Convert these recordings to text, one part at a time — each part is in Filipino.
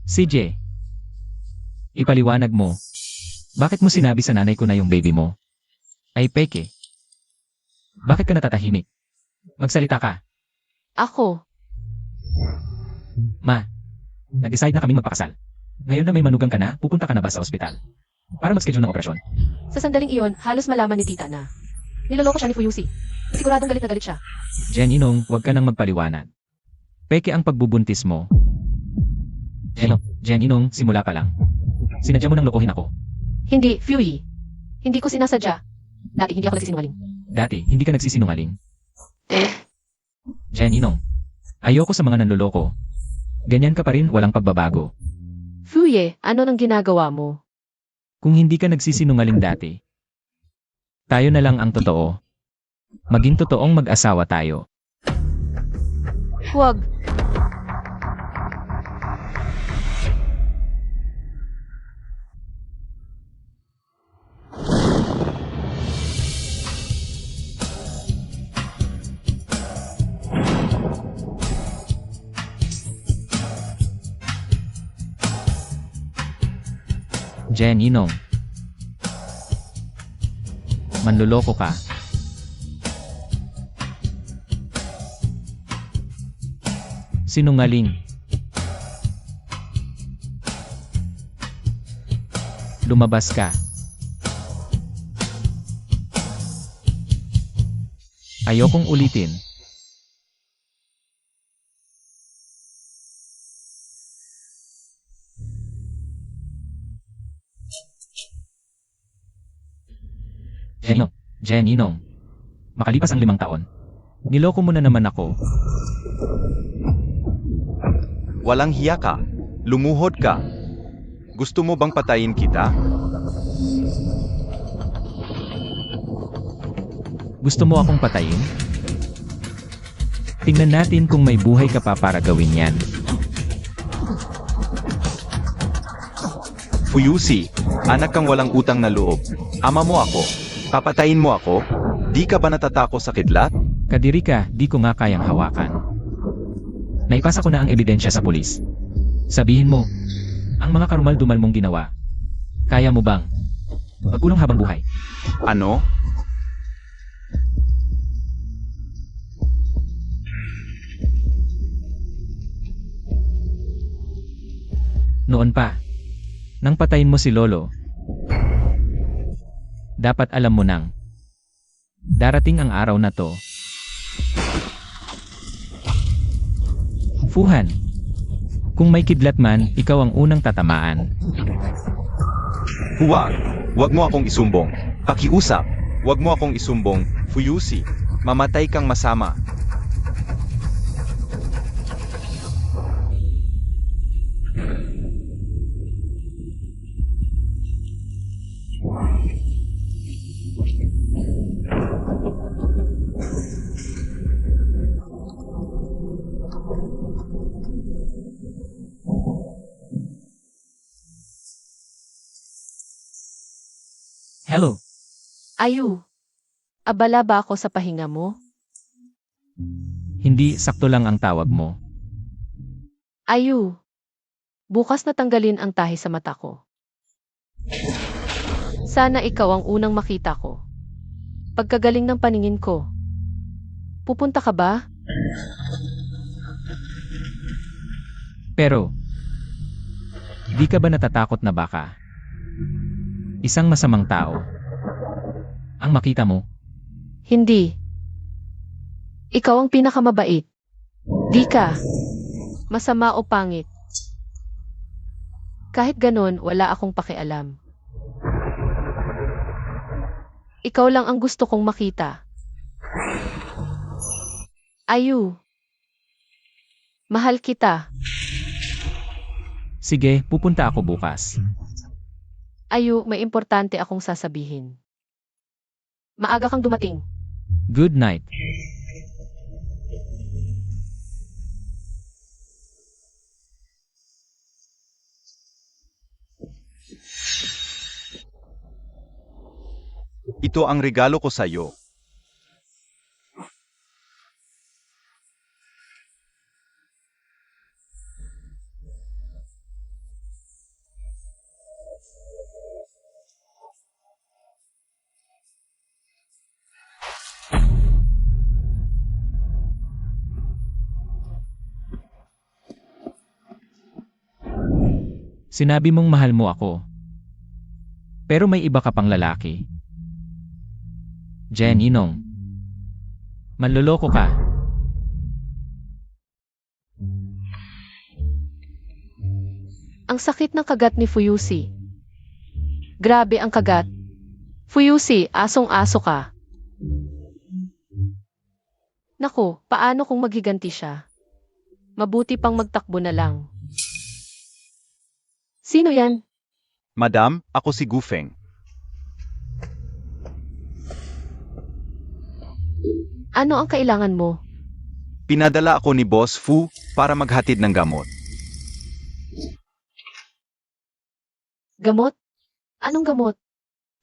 CJ, ipaliwanag mo. Bakit mo sinabi sa nanay ko na yung baby mo ay peke? Bakit ka natatahimik? Magsalita ka. Ako, Ma, nag-decide na kaming magpakasal. Ngayon na may manugang ka na, pupunta ka na ba sa ospital? Para mag-schedule ng operasyon. sa sandaling iyon, halos malaman ni tita na niloloko siya ni Fuyusi. Siguradong galit na galit siya. Jen Inong, huwag ka nang magpaliwanag. Peke ang pagbubuntis mo. Jen Inong, simula pa lang. Sinadya mo nang lokohin ako. Hindi, Fuyi. Hindi ko sinasadya. Dati hindi ako nagsisinungaling. Dati, hindi ka nagsisinungaling. Jen Inong, ayoko sa mga nanloloko. Ganyan ka pa rin, walang pagbabago. Fuye, ano nang ginagawa mo? Kung hindi ka nagsisinungaling dati, tayo na lang ang totoo. Maging totoong mag-asawa tayo. Huwag. Jen Inong, manloloko ka. Sinungaling. Lumabas ka. Ayokong ulitin. Jen Inong, makalipas ang 5 taon, niloko mo na naman ako. Walang hiya ka. Lumuhod ka. Gusto mo bang patayin kita? Gusto mo akong patayin? Tingnan natin kung may buhay ka pa para gawin yan. Fuyusi, anak kang walang utang na loob. Ama mo ako. Papatayin mo ako? Di ka ba natatakot sa kidlat? Kadiri ka, di ko nga kayang hawakan. Naipasa ko na ang ebidensya sa pulis. Sabihin mo, ang mga karumal-dumal mong ginawa, kaya mo bang magulong habang buhay? Ano? Noon pa, nang patayin mo si Lolo, dapat alam mo nang darating ang araw na to. Fuhan, kung may kidlat man, ikaw ang unang tatamaan. Huwag. Huwag mo akong isumbong. Pakiusap. Huwag mo akong isumbong. Fuyusi, mamatay kang masama. Hello, Ayu. Abala ba ako sa pahinga mo? hindi sakto lang ang tawag mo. Ayu. Bukas na tanggalin ang tahi sa mata ko. Sana ikaw ang unang makita ko. Pagkagaling ng paningin ko. Pupunta ka ba? Pero, di ka ba natatakot na baka isang masamang tao ang makita mo? Hindi. Ikaw ang pinakamabait. Di ka. Masama o pangit. Kahit ganon, wala akong pakialam. Ikaw lang ang gusto kong makita. Ayu. Mahal kita. Sige, pupunta ako bukas. Ayu, may importante akong sasabihin. Maaga kang dumating. Good night. Ito ang regalo ko sa iyo. Sinabi mong mahal mo ako. Pero may iba ka pang lalaki. Jen, Inong. Manloloko ka. Ang sakit ng kagat ni Fuyusi. Grabe ang kagat. Fuyusi, asong-aso ka. Naku, paano kung maghiganti siya? Mabuti pang magtakbo na lang. Sino yan? Madam, ako si Gufeng. Ano ang kailangan mo? Pinadala ako ni Boss Fu para maghatid ng gamot. Gamot? Anong gamot?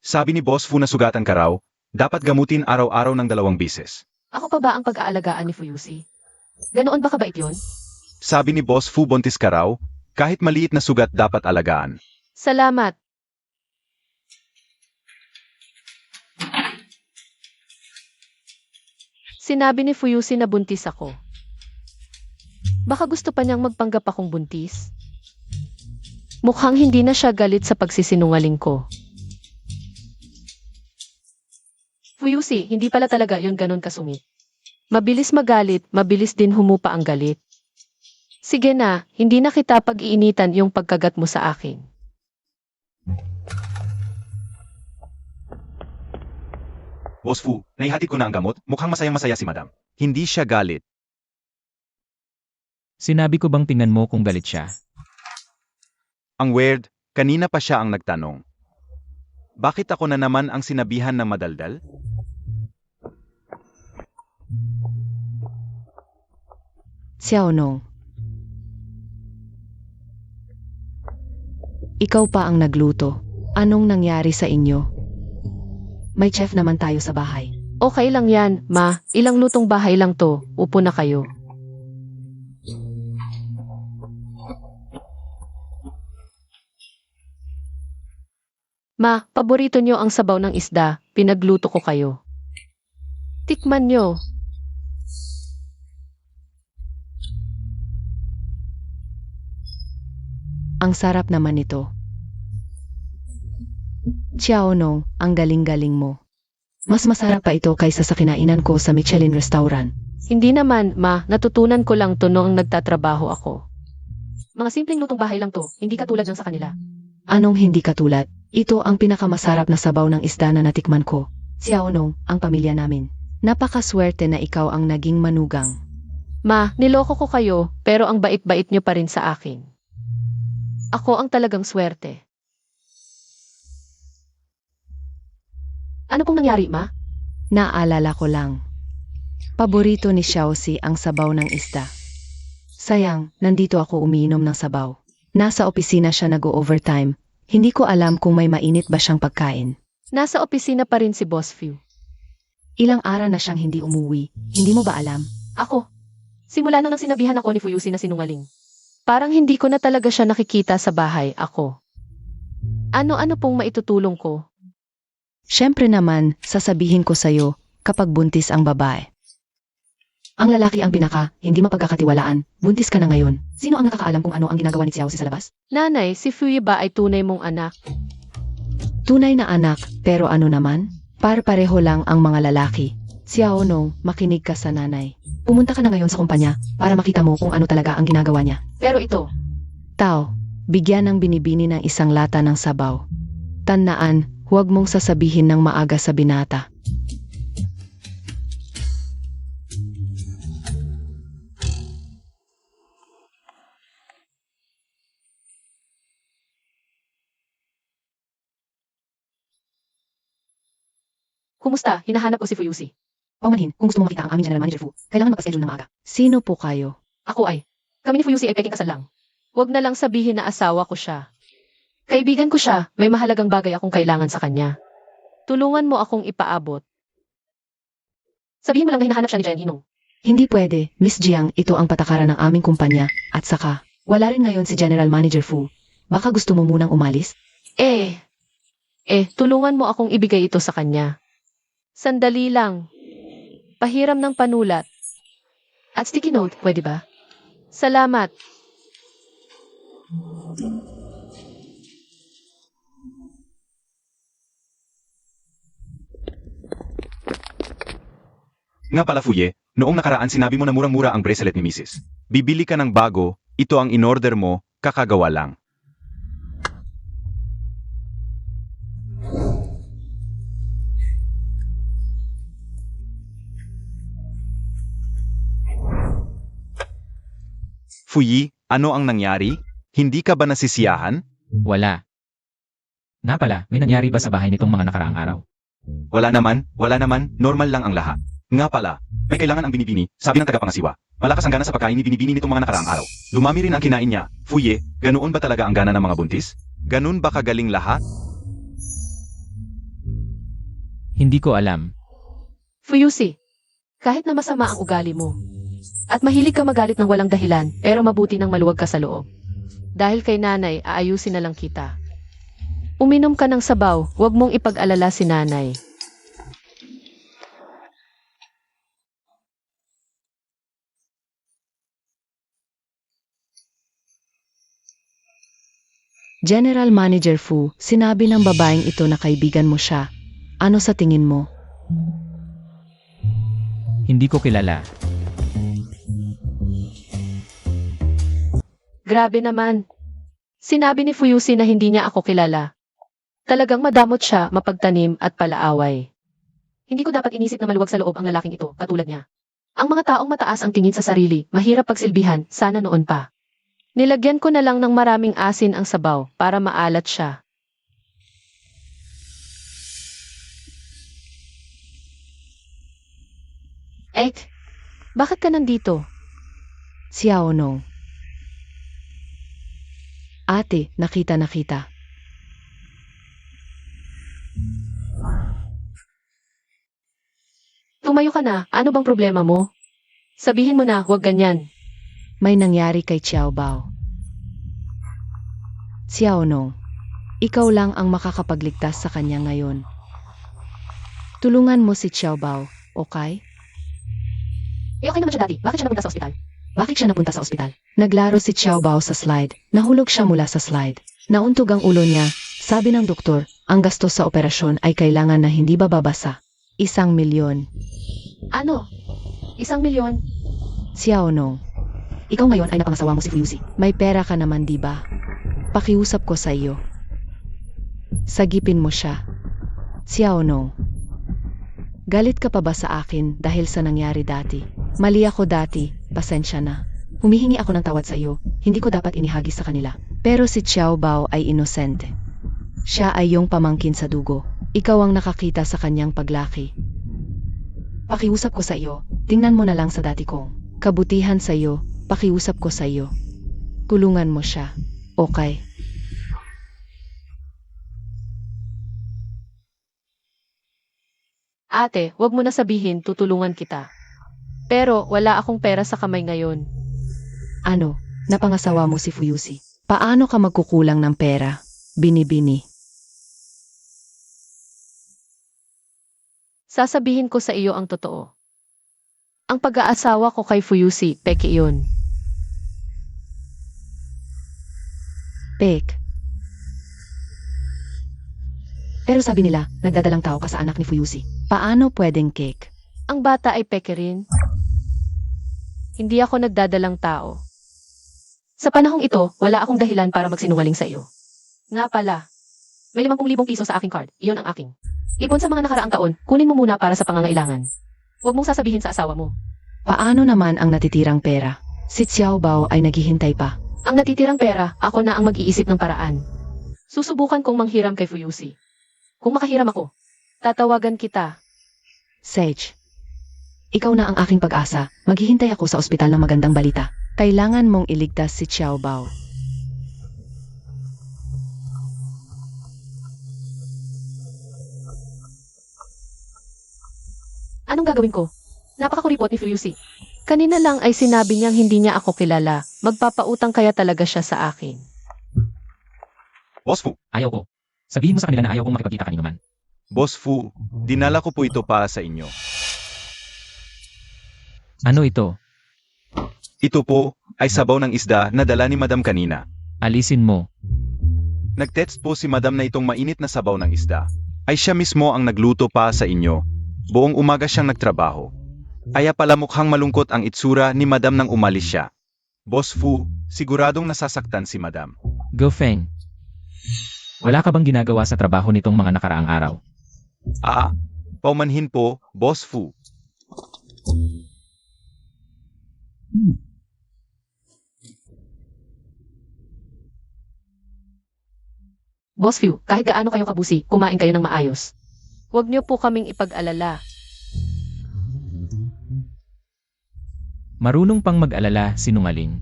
Sabi ni Boss Fu na sugatan ka raw, dapat gamutin araw-araw ng 2 bisis. Ako pa ba ang pag-aalagaan ni Fuyusi? Ganoon ba kabait yun? Sabi ni Boss Fu buntis ka raw, kahit maliit na sugat dapat alagaan. Salamat. Sinabi ni Fuyusi na buntis ako. Baka gusto pa niyang magpanggap akong buntis? Mukhang hindi na siya galit sa pagsisinungaling ko. Fuyusi, hindi pala talaga yon ganon kasungit. Mabilis magalit, mabilis din humupa ang galit. Sige na, hindi na kita pag-iinitan yung pagkagat mo sa akin. Boss Fu, naihatid ko na ang gamot, mukhang masayang-masaya si Madam. Hindi siya galit. Sinabi ko bang tingnan mo kung galit siya? Ang weird, kanina pa siya ang nagtanong. Bakit ako na naman ang sinabihan ng madaldal? Xiaonong. Ikaw pa ang nagluto. Anong nangyari sa inyo? May chef naman tayo sa bahay. Okay lang yan, ma. Ilang lutong bahay lang to. Upo na kayo. Ma, paborito nyo ang sabaw ng isda. Pinagluto ko kayo. Tikman nyo. Ang sarap naman ito. Xiaonong, ang galing-galing mo. Mas masarap pa ito kaysa sa kinainan ko sa Michelin restaurant. Hindi naman, ma. Natutunan ko lang to noong nagtatrabaho ako. Mga simpleng lutong bahay lang to. Hindi katulad ng sa kanila. Anong hindi katulad? Ito ang pinakamasarap na sabaw ng isda na natikman ko. Xiaonong, ang pamilya namin. Napakaswerte na ikaw ang naging manugang. Ma, niloko ko kayo, pero ang bait-bait nyo pa rin sa akin. Ako ang talagang swerte. Ano pong nangyari, ma? Naalala ko lang. Paborito ni Xiaoxi ang sabaw ng isda. Sayang, nandito ako umiinom ng sabaw. Nasa opisina siya nag-o-overtime. Hindi ko alam kung may mainit ba siyang pagkain. Nasa opisina pa rin si Boss Fu. Ilang araw na siyang hindi umuwi. Hindi mo ba alam? Ako. Simula nang sinabihan ako ni Fuyusi na sinungaling. Parang hindi ko na talaga siya nakikita sa bahay, ako. Ano-ano pong maitutulong ko? Siyempre naman, sasabihin ko sa'yo kapag buntis ang babae. Ang lalaki ang hindi mapagkakatiwalaan. Buntis ka na ngayon. Sino ang nakakaalam kung ano ang ginagawa ni Xiaoxi sa labas? Nanay, si Fuyi ba ay tunay mong anak? Tunay na anak, pero ano naman? Par-pareho lang ang mga lalaki. Xiaonong, makinig ka sa nanay. Pumunta ka na ngayon sa kumpanya para makita mo kung ano talaga ang ginagawa niya. Pero ito, Tao, bigyan ng binibini ng isang lata ng sabaw. Tandaan, huwag mong sasabihin ng maaga sa binata. kumusta? Hinahanap ko si Fuyusi. Paumanhin, kung gusto mo makita ang aming general manager Fu, kailangan magpa-schedule ng maaga. Sino po kayo? Ako ay. Kami ni Fuyusi ay peking kasal lang. Huwag na lang sabihin na asawa ko siya. Kaibigan ko siya, may mahalagang bagay akong kailangan sa kanya. Tulungan mo akong ipaabot. Sabihin mo lang na hinahanap siya ni Jen Hinong. Hindi pwede, Miss Jiang, ito ang patakaran ng aming kumpanya, at saka, wala rin ngayon si General Manager Fu. Baka gusto mo munang umalis? Tulungan mo akong ibigay ito sa kanya. Sandali lang. Pahiram ng panulat. At sticky note, pwede ba? Salamat. Nga pala Fuye, noong nakaraan sinabi mo na murang-mura ang bracelet ni Mrs. Bibili ka ng bago, ito ang in-order mo, kakagawa lang. Fuyi, ano ang nangyari? Hindi ka ba nasisiyahan? Wala. Nga pala, may nangyari ba sa bahay nitong mga nakaraang araw? Wala naman, normal lang ang lahat. Nga pala, may kailangan ang binibini, sabi ng tagapangasiwa. Malakas ang gana sa pagkain ni binibini nitong mga nakaraang araw. Lumami rin ang kinain niya. Fuye, ganoon ba talaga ang gana ng mga buntis? Ganun ba kagaling lahat? Hindi ko alam. Fuyusi, kahit na masama ang ugali mo, at mahilig ka magalit ng walang dahilan, pero mabuti nang maluwag ka sa loob. Dahil kay nanay, aayusin na lang kita. Uminom ka ng sabaw, huwag mong ipag-alala si nanay. General Manager Fu, sinabi ng babaeng ito na kaibigan mo siya. Ano sa tingin mo? Hindi ko kilala. Grabe naman. Sinabi ni Fuyusi na hindi niya ako kilala. Talagang madamot siya, mapagtanim at palaaway. Hindi ko dapat inisip na maluwag sa loob ang lalaking ito, katulad niya. Ang mga taong mataas ang tingin sa sarili, mahirap pagsilbihan, sana noon pa. Nilagyan ko na lang ng maraming asin ang sabaw para maalat siya. Bakit ka nandito? Xiao Nong. Ate, nakita. Tumayo ka na, ano bang problema mo? Sabihin mo na, huwag ganyan. May nangyari kay Xiao Bao. Xiao Nong, ikaw lang ang makakapagligtas sa kanya ngayon. Tulungan mo si Xiao Bao, okay? Okay naman siya dati, bakit siya napunta sa ospital? Bakit siya napunta sa ospital? Naglaro si Xiao Bao sa slide. Nahulog siya mula sa slide. Nauntog ang ulo niya. Sabi ng doktor, ang gastos sa operasyon ay kailangan na hindi bababasa. 1 milyon. Ano? 1 milyon? Xiao Nong, Ikaw ngayon ay napangasawa mo si Fuyusi. may pera ka naman di ba? Pakiusap ko sa iyo. Sagipin mo siya. Xiao Nong, galit ka pa ba sa akin dahil sa nangyari dati? Mali ako dati, pasensya na. Humihingi ako ng tawad sa iyo, hindi ko dapat inihagis sa kanila. Pero si Xiao Bao ay inosente. Siya ay iyong pamangkin sa dugo. Ikaw ang nakakita sa kanyang paglaki. Pakiusap ko sa iyo, tingnan mo na lang sa dati kong kabutihan sa iyo, pakiusap ko sa iyo. Kulungan mo siya, okay? Ate, huwag mo na sabihin, tutulungan kita. Pero wala akong pera sa kamay ngayon. Ano, napangasawa mo si Fuyusi? Paano ka magkukulang ng pera? Binibini. Sasabihin ko sa iyo ang totoo. Ang pag-aasawa ko kay Fuyusi, peke iyon. Pek. Pero sabi nila, nagdadalang tao ka sa anak ni Fuyusi. Paano pwedeng cake? Ang bata ay peke rin. Hindi ako nagdadalang tao. Sa panahong ito, wala akong dahilan para magsinungaling sa iyo. Nga pala, may 50,000 piso sa aking card, iyon ang aking. Ipon sa mga nakaraang taon, kunin mo muna para sa pangangailangan. Huwag mong sasabihin sa asawa mo. Paano naman ang natitirang pera? Si Xiao Bao ay naghihintay pa. Ang natitirang pera, ako na ang mag-iisip ng paraan. Susubukan kong manghiram kay Fuyusi. Kung makahiram ako, tatawagan kita. Sage, ikaw na ang aking pag-asa. Maghihintay ako sa ospital ng magandang balita. Kailangan mong iligtas si Xiao Bao. Anong gagawin ko? Napakakuripot ni Fuyusi. Kanina lang ay sinabi niyang hindi niya ako kilala. Magpapautang kaya talaga siya sa akin. Boss Fu, Ayaw ko. Sabihin mo sa kanila na ayaw kong makipagkita kanino man. Boss Fu, dinala ko po ito para sa inyo. Ano ito? Ito po, ay sabaw ng isda na dala ni Madam kanina. Alisin mo. Nag-text po si Madam na itong mainit na sabaw ng isda. Ay siya mismo ang nagluto pa sa inyo. Buong umaga siyang nagtrabaho. Kaya pala mukhang malungkot ang itsura ni Madam nang umalis siya. Boss Fu, siguradong nasasaktan si Madam. Go Feng. Wala ka bang ginagawa sa trabaho nitong mga nakaraang araw? Paumanhin po, Boss Fu. Boss Few, kahit gaano kayo kabusi, kumain kayo ng maayos. Huwag niyo po kaming ipag-alala. Marunong pang mag-alala, sinungaling.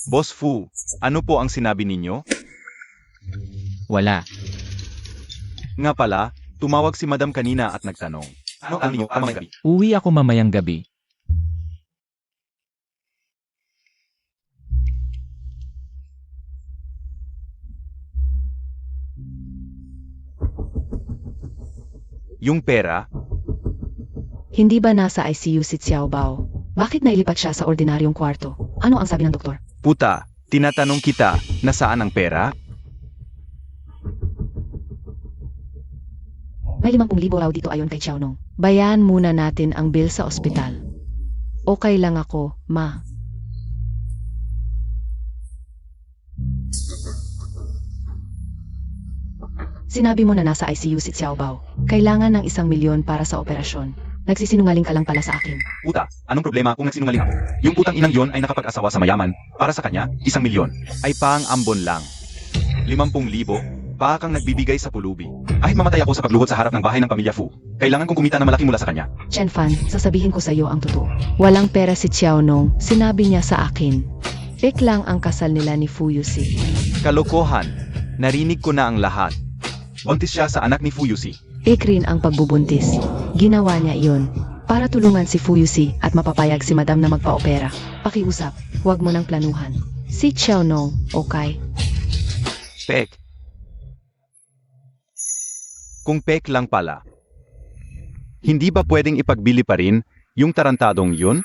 Boss Fu, ano po ang sinabi ninyo? Wala. Nga pala, tumawag si Madam kanina at nagtanong. Ano ang inyong tamang gabi? Uwi ako mamayang gabi. Yung pera? Hindi ba nasa ICU si Xiaobao? Bakit nailipat siya sa ordinaryong kwarto? Ano ang sabi ng doktor? Puta, tinatanong kita, nasaan ang pera? May 50,000 raw dito ayon kay Xiaonong. Bayan muna natin ang bill sa ospital. Okay lang ako, ma. Sinabi mo na nasa ICU si Xiaobao. Kailangan ng 1,000,000 para sa operasyon. Nagsisinungaling ka lang pala sa akin. Puta, anong problema kung nagsinungaling ako? Yung putang inang yon ay nakapag-asawa sa mayaman. Para sa kanya, 1,000,000. Ay pang ambon lang. 50,000, pa kang nagbibigay sa pulubi. Kahit mamatay ako sa pagluhod sa harap ng bahay ng pamilya Fu, kailangan kong kumita na malaki mula sa kanya. Chen Fan, sasabihin ko sa iyo ang totoo. Walang pera si Xiaonong, sinabi niya sa akin. Fake lang ang kasal nila ni Fu Yusi. Kalokohan. Narinig ko na ang lahat. Buntis siya sa anak ni Fu Yusi. Fake rin ang pagbubuntis. Ginawa niya iyon para tulungan si Fu Yusi at mapapayag si Madam na magpa-opera. Pakiusap, huwag mo nang planuhan. Si Xiaonong, okay? Pek. Kung pek lang pala, hindi ba pwedeng ipagbili pa rin yung tarantadong yun?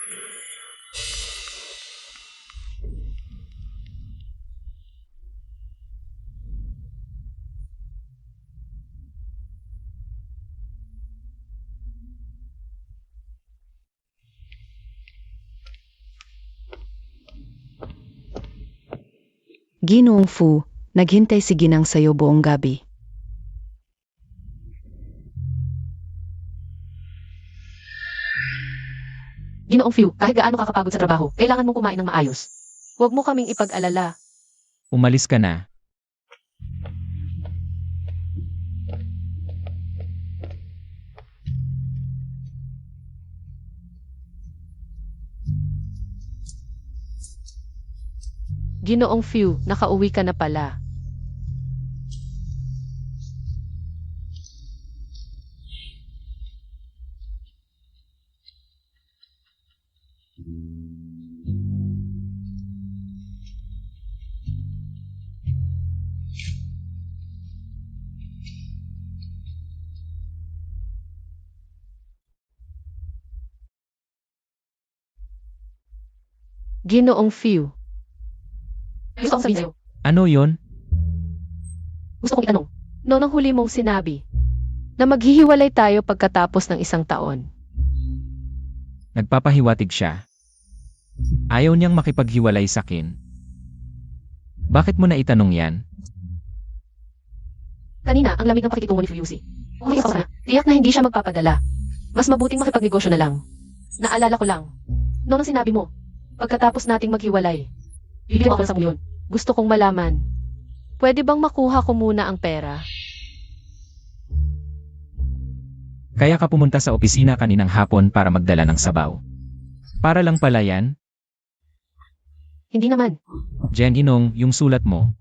Ginoong Fu, naghintay si Ginang sa'yo buong gabi. Ginoong Few, kahit gaano ka kapagod sa trabaho, kailangan mong kumain ng maayos. Huwag mo kaming ipag-alala. Umalis ka na. Ginoong Few, nakauwi ka na pala. Ginoong Few. Gusto kong sabihin sa'yo. Ano yon? Gusto kong itanong. Noong huli mong sinabi na maghihiwalay tayo pagkatapos ng 1 taon. Nagpapahiwatig siya. Ayaw niyang makipaghiwalay sa akin. Bakit mo na itanong yan? Kanina, ang lamig ng pakikitungo ni Fuyusi. Umalis ako na. Tiyak na hindi siya magpapadala. Mas mabuting makipagnegosyo na lang. Naalala ko lang. Noong sinabi mo, pagkatapos nating maghiwalay, bibigyan mo ako ng 1,000,000. Gusto kong malaman. Pwede bang makuha ko muna ang pera? Kaya ka pumunta sa opisina kaninang hapon para magdala ng sabaw. Para lang pala yan? Hindi naman. Jen Inong, yung sulat mo.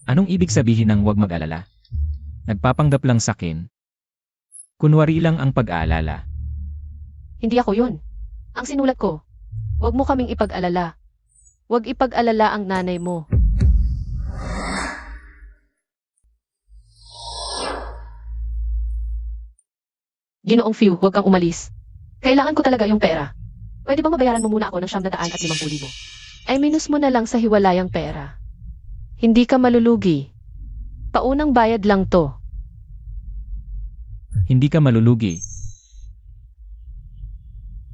Anong ibig sabihin ng huwag mag-alala? Nagpapanggap lang sakin. Kunwari lang ang pag-aalala. Hindi ako yun. Ang sinulat ko, huwag mo kaming ipag-alala. Huwag ipag-alala ang nanay mo. Ginoong Few, huwag kang umalis. Kailangan ko talaga yung pera. Pwede bang mabayaran mo muna ako ng 750,000? Ay minus mo na lang sa hiwalayang pera. Hindi ka malulugi. Paunang bayad lang to. Hindi ka malulugi.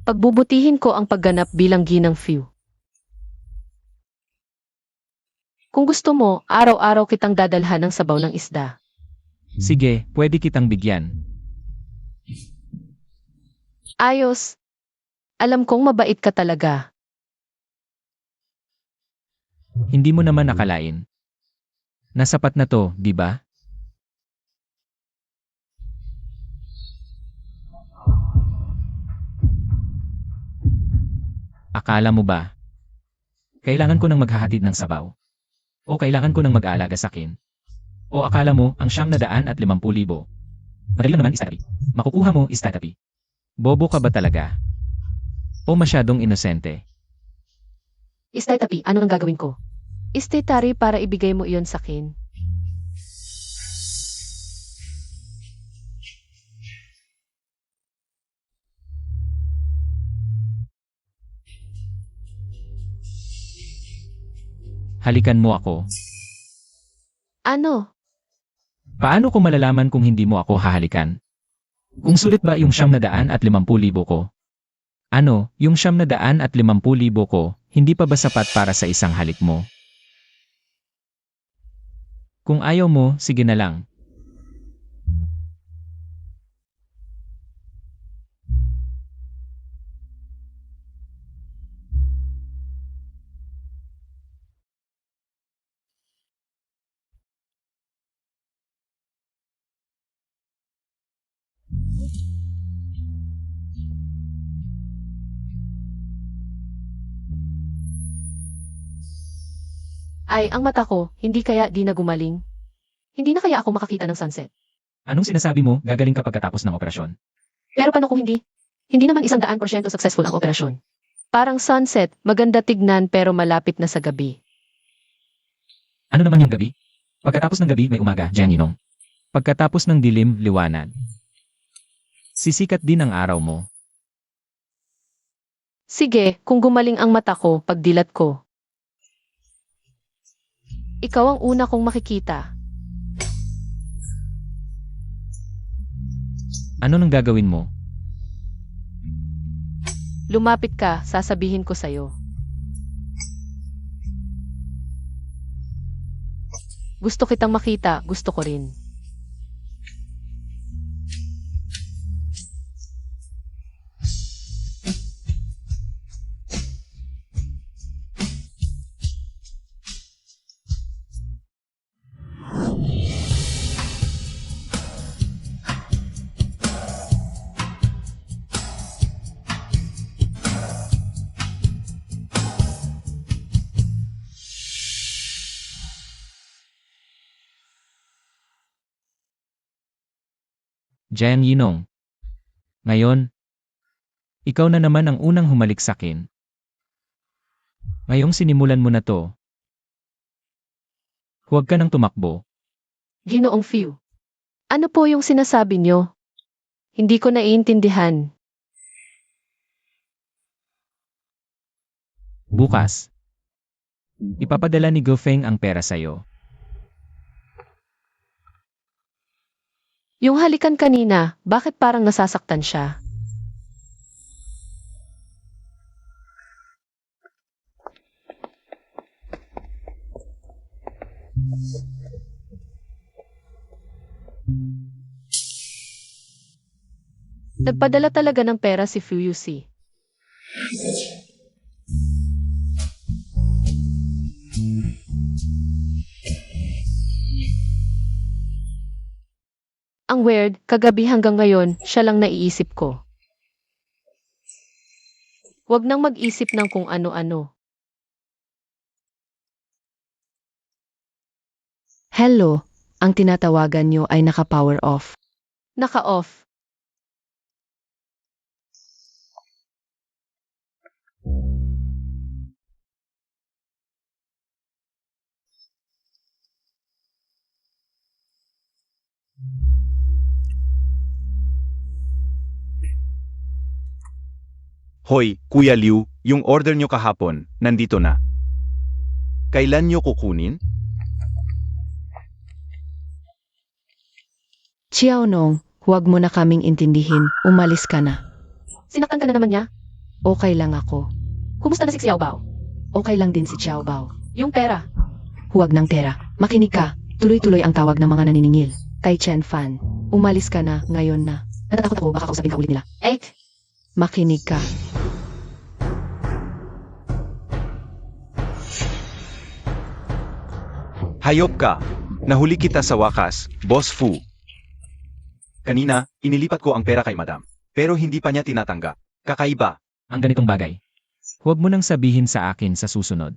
Pagbubutihin ko ang pagganap bilang ginang Few. Kung gusto mo, araw-araw kitang dadalhan ng sabaw ng isda. Sige, pwede kitang bigyan. Ayos. Alam kong mabait ka talaga. Hindi mo naman nakalain. Nasapat na to, di ba? Akala mo ba? Kailangan ko nang maghahatid ng sabaw? O kailangan ko nang mag-aalaga sa akin? O akala mo ang 950,000? Madali lang naman istatapi. Makukuha mo istatapi. Bobo ka ba talaga? O masyadong inosente? Istay tapi, ano nang gagawin ko? Istay tari para ibigay mo iyon sa akin. Halikan mo ako. Ano? Paano ko malalaman kung hindi mo ako hahalikan? Kung sulit ba yung 950,000 ko? Ano, yung 950,000 ko, hindi pa ba sapat para sa isang halik mo? Kung ayaw mo, sige na lang. Ay, ang mata ko, hindi kaya di na gumaling? Hindi na kaya ako makakita ng sunset? Anong sinasabi mo, gagaling ka pagkatapos ng operasyon? Pero paano kung hindi? Hindi naman 100% successful ang operasyon. Parang sunset, maganda tignan pero malapit na sa gabi. Ano naman yung gabi? Pagkatapos ng gabi may umaga, Janinong. Pagkatapos ng dilim, liwanag. Sisikat din ang araw mo. Sige, kung gumaling ang mata ko, pagdilat ko. Ikaw ang una kong makikita. Ano nang gagawin mo? Lumapit ka, sasabihin ko sa'yo. Gusto kitang makita, gusto ko rin. Jan Yinong. Ngayon, ikaw na naman ang unang humalik sa akin. Ngayong sinimulan mo na to. Huwag ka nang tumakbo. Ginoong Few. Ano po yung sinasabi nyo? Hindi ko naiintindihan. Bukas. Ipapadala ni Gofeng ang pera sa'yo. Yung halikan kanina, bakit parang nasasaktan siya? Nagpadala talaga ng pera si Fuyusi. Ang weird, kagabi hanggang ngayon, siya lang naiisip ko. Huwag nang mag-isip ng kung ano-ano. Hello, ang tinatawagan nyo ay naka-power off. Naka-off. Hoy, Kuya Liu, yung order nyo kahapon, nandito na. Kailan nyo kukunin? Xiaonong, huwag mo na kaming intindihin, umalis ka na. Sinaktan ka na naman niya? Okay lang ako. Kumusta na si Xiao Bao? Okay lang din si Xiao Bao. Yung pera. Huwag ng pera. Makinig ka. Tuloy-tuloy ang tawag ng mga naniningil. Kay Chen Fan. Umalis ka na, ngayon na. Natatakot ako, baka kausapin ka ulit nila. Makinig ka. Hayop ka! Nahuli kita sa wakas, Boss Fu. Kanina, inilipat ko ang pera kay Madam. Pero hindi pa niya tinatanggap. Kakaiba. Ang ganitong bagay. Huwag mo nang sabihin sa akin sa susunod.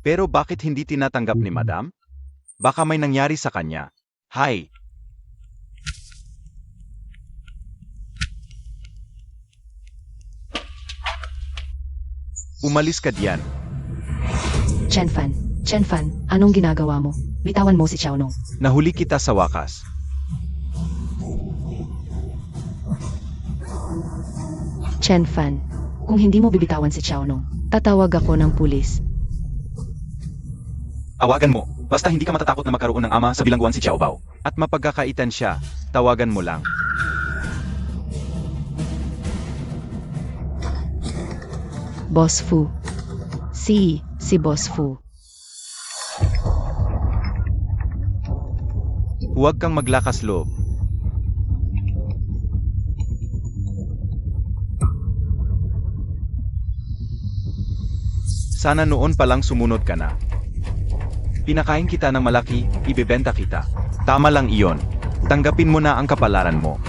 Pero bakit hindi tinatanggap ni Madam? Baka may nangyari sa kanya. Hay! Umalis ka diyan. Chen Fan, anong ginagawa mo? Bitawan mo si Xiaonong. Nahuli kita sa wakas. Chen Fan, kung hindi mo bibitawan si Xiaonong, tatawag ako ng pulis. Awagan mo. Basta hindi ka matatakot na magkaroon ng ama sa bilangguan si Xiao Bao. At mapagkakaitan siya, tawagan mo lang. Boss Fu. Si Boss Fu. Huwag kang maglakas loob. Sana noon palang sumunod ka na. Pinakain kita ng malaki, ibebenta kita. Tama lang iyon. Tanggapin mo na ang kapalaran mo.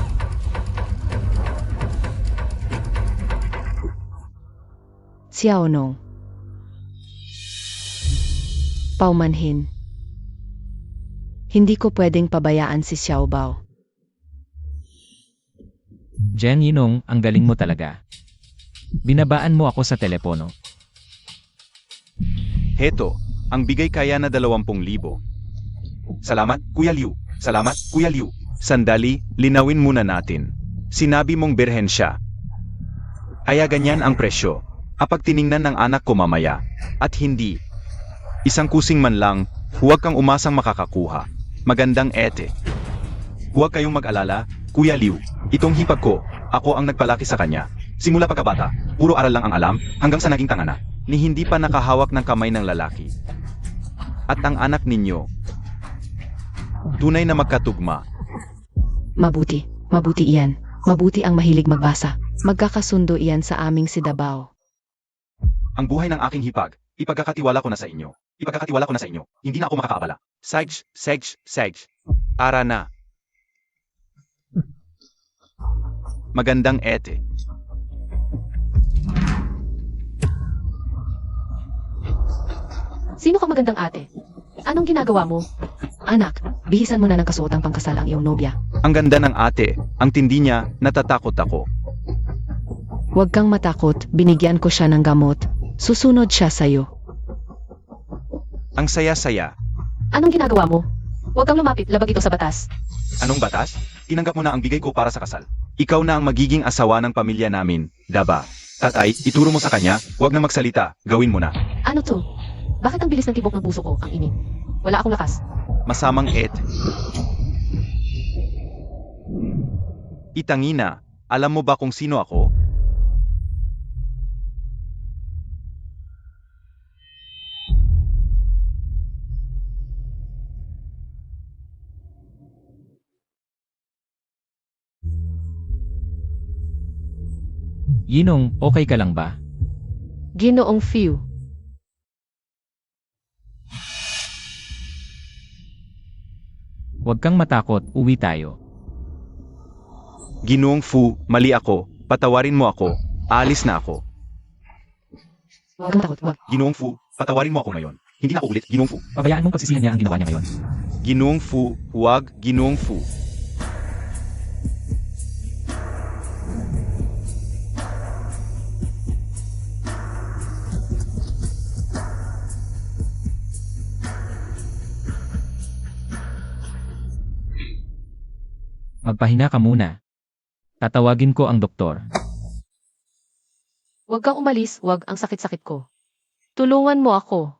Xiaonong. Paumanhin. Hindi ko pwedeng pabayaan si Xiao Bao. Jen Yinong, ang galing mo talaga. Binabaan mo ako sa telepono. Heto, ang bigay kaya na 20,000. Salamat, Kuya Liu. Salamat, Kuya Liu. Sandali, linawin muna natin. Sinabi mong birhen siya. Kaya ganyan ang presyo. Kapag tiningnan ng anak ko mamaya. At hindi. Isang kusing man lang, huwag kang umasang makakakuha. Magandang ete. Huwag kayong mag-alala, Kuya Liu. Itong hipag ko, ako ang nagpalaki sa kanya. Simula pagkabata, puro aral lang ang alam, hanggang sa naging tanga na, ni hindi pa nakahawak ng kamay ng lalaki. At ang anak ninyo, tunay na magkatugma. Mabuti iyan. Mabuti ang mahilig magbasa. Magkakasundo iyan sa aming si Dabao. Ang buhay ng aking hipag, ipagkakatiwala ko na sa inyo. Ipagkakatiwala ko na sa inyo. Hindi na ako makakaabala. Sej. Ara na. Magandang ete. Sino ka magandang ate? Anong ginagawa mo? Anak, bihisan mo na ng kasuotang pangkasal ang iyong nobya. Ang ganda ng ate, ang tindi niya, natatakot ako. Huwag kang matakot, binigyan ko siya ng gamot. Susunod siya sa'yo. Ang saya-saya. Anong ginagawa mo? Huwag kang lumapit, labag ito sa batas. Anong batas? Tinanggap mo na ang bigay ko para sa kasal. Ikaw na ang magiging asawa ng pamilya namin, Daba. Tatay, ituro mo sa kanya, huwag na magsalita, gawin mo na. Ano to? Bakit ang bilis ng tibok ng puso ko, ang ini? Wala akong lakas. Masamang Itangina, alam mo ba kung sino ako? Yinong, okay ka lang ba? Ginoong Few. Huwag kang matakot, uwi tayo. Ginoong Fu, mali ako, patawarin mo ako, alis na ako. Huwag kang matakot, huwag. Ginoong Fu, patawarin mo ako ngayon. Hindi na ako ulit, Ginoong Fu. Pabayaan mong pagsisihan niya ang ginawa niya ngayon. Ginoong Fu, huwag, Ginoong Fu. Magpahinga ka muna. Tatawagin ko ang doktor. Huwag kang umalis, huwag, ang sakit-sakit ko. Tulungan mo ako.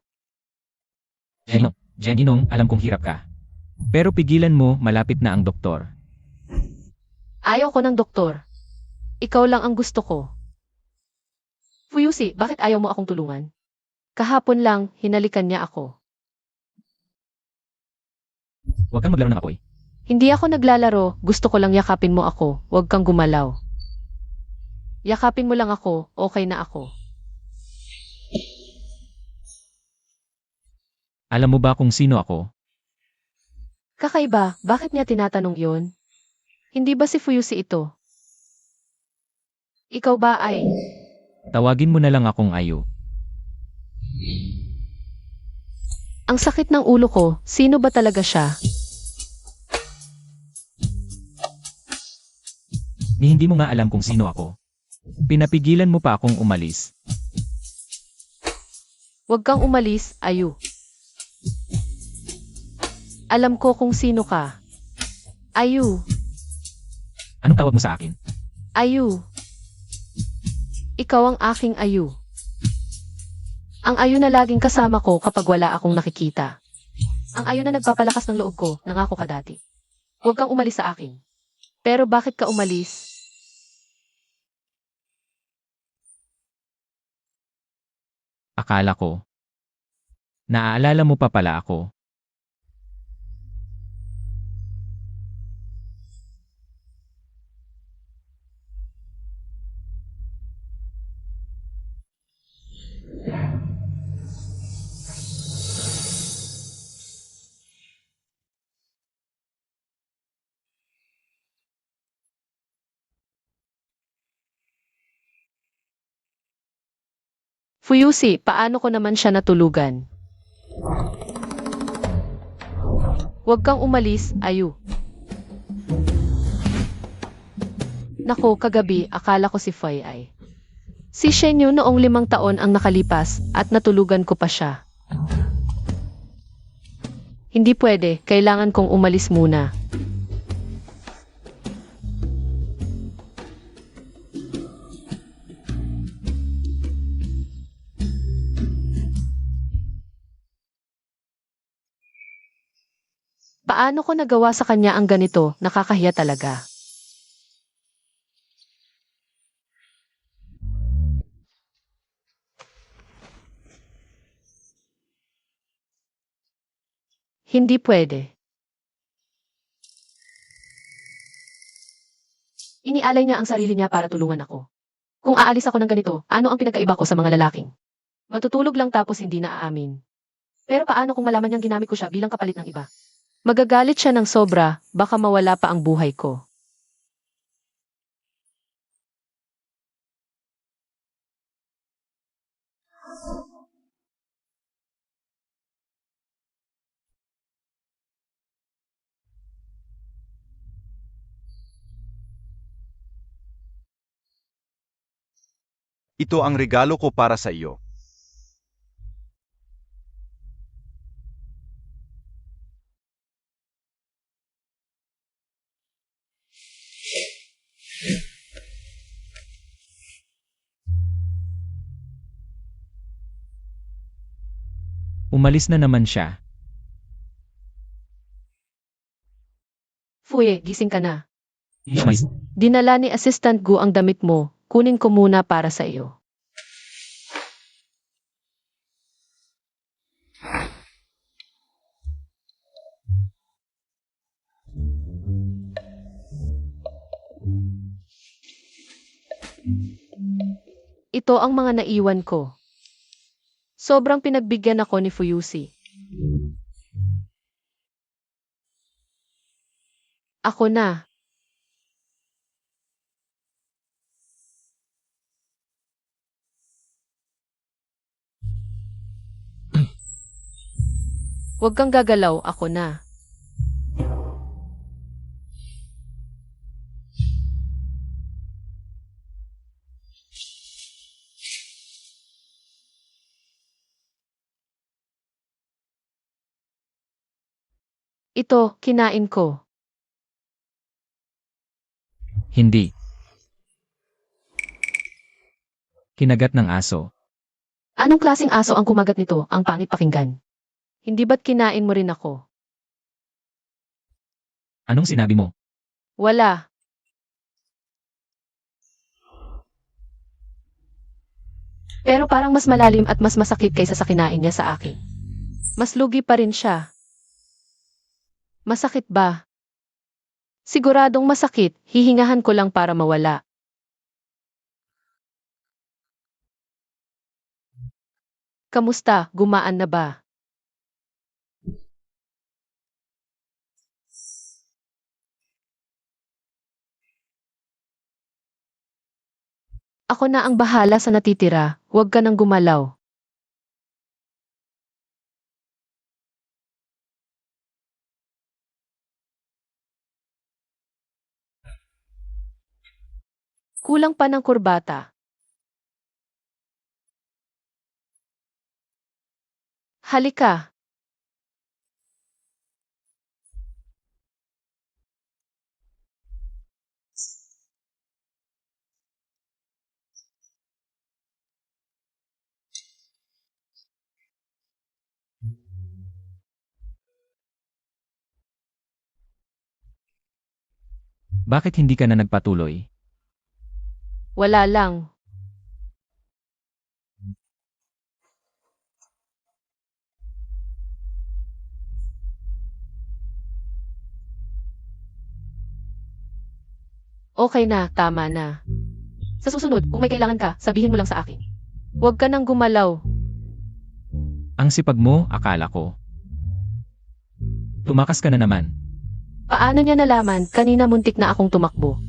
Jen Yinong, alam kong hirap ka. Pero pigilan mo, malapit na ang doktor. Ayaw ko ng doktor. Ikaw lang ang gusto ko. Fuyusi, bakit ayaw mo akong tulungan? Kahapon lang, hinalikan niya ako. Huwag kang maglaro ng apoy. Hindi ako naglalaro, gusto ko lang yakapin mo ako, huwag kang gumalaw. Yakapin mo lang ako, okay na ako. Alam mo ba kung sino ako? Kakaiba, bakit niya tinatanong yon? Hindi ba si Fuyusi ito? Ikaw ba ay? Tawagin mo na lang akong Ayu. Ang sakit ng ulo ko, sino ba talaga siya? Ni hindi mo nga alam kung sino ako. Pinapigilan mo pa akong umalis. Huwag kang umalis, Ayu. Alam ko kung sino ka. Ayu, Anong tawag mo sa akin? Ayu. Ikaw ang aking Ayu. Ang Ayu na laging kasama ko kapag wala akong nakikita. Ang Ayu na nagpapalakas ng loob ko, nangako ka dati. Huwag kang umalis sa akin. Pero bakit ka umalis? Akala ko. Naaalala mo pa pala ako. Fuyusi, paano ko naman siya natulugan? Huwag kang umalis, Ayu. Nako, kagabi, akala ko si Fay ay. Si Shenyu noong 5 taon ang nakalipas at natulugan ko pa siya. Hindi pwede, kailangan kong umalis muna. Paano ko nagawa sa kanya ang ganito? Nakakahiya talaga. Hindi pwede. Inialay niya ang sarili niya para tulungan ako. Kung aalis ako ng ganito, ano ang pinagkaiba ko sa mga lalaking? Matutulog lang tapos hindi na aamin. Pero paano kung malaman niyang ginamit ko siya bilang kapalit ng iba? Magagalit siya ng sobra, baka mawala pa ang buhay ko. Ito ang regalo ko para sa iyo. Umalis na naman siya. Fuye, gising ka na. Ishmay, Dinala ni Assistant Gu ang damit mo, kunin ko muna para sa iyo. Ito ang mga naiwan ko. Sobrang pinagbigyan ako ni Fuyusi. Ako na. Huwag kang gagalaw, ako na. Ito, kinain ko. hindi. Kinagat ng aso. Anong klaseng aso ang kumagat nito, ang pangit pakinggan? Hindi ba't kinain mo rin ako? Anong sinabi mo? Pero parang mas malalim at mas masakit kaysa sa kinain niya sa akin. Mas lugi pa rin siya. Masakit ba? Siguradong masakit, hihingahan ko lang para mawala. Kamusta, gumaan na ba? Ako na ang bahala sa natitira, huwag ka nang gumalaw. Kulang pa ng kurbata. Halika. Bakit hindi ka na nagpatuloy? Wala lang. Okay na, tama na. Sa susunod, kung may kailangan ka, sabihin mo lang sa akin. Huwag ka nang gumalaw. Ang sipag mo, akala ko. Tumakas ka na naman. Paano niya nalaman, kanina muntik na akong tumakbo.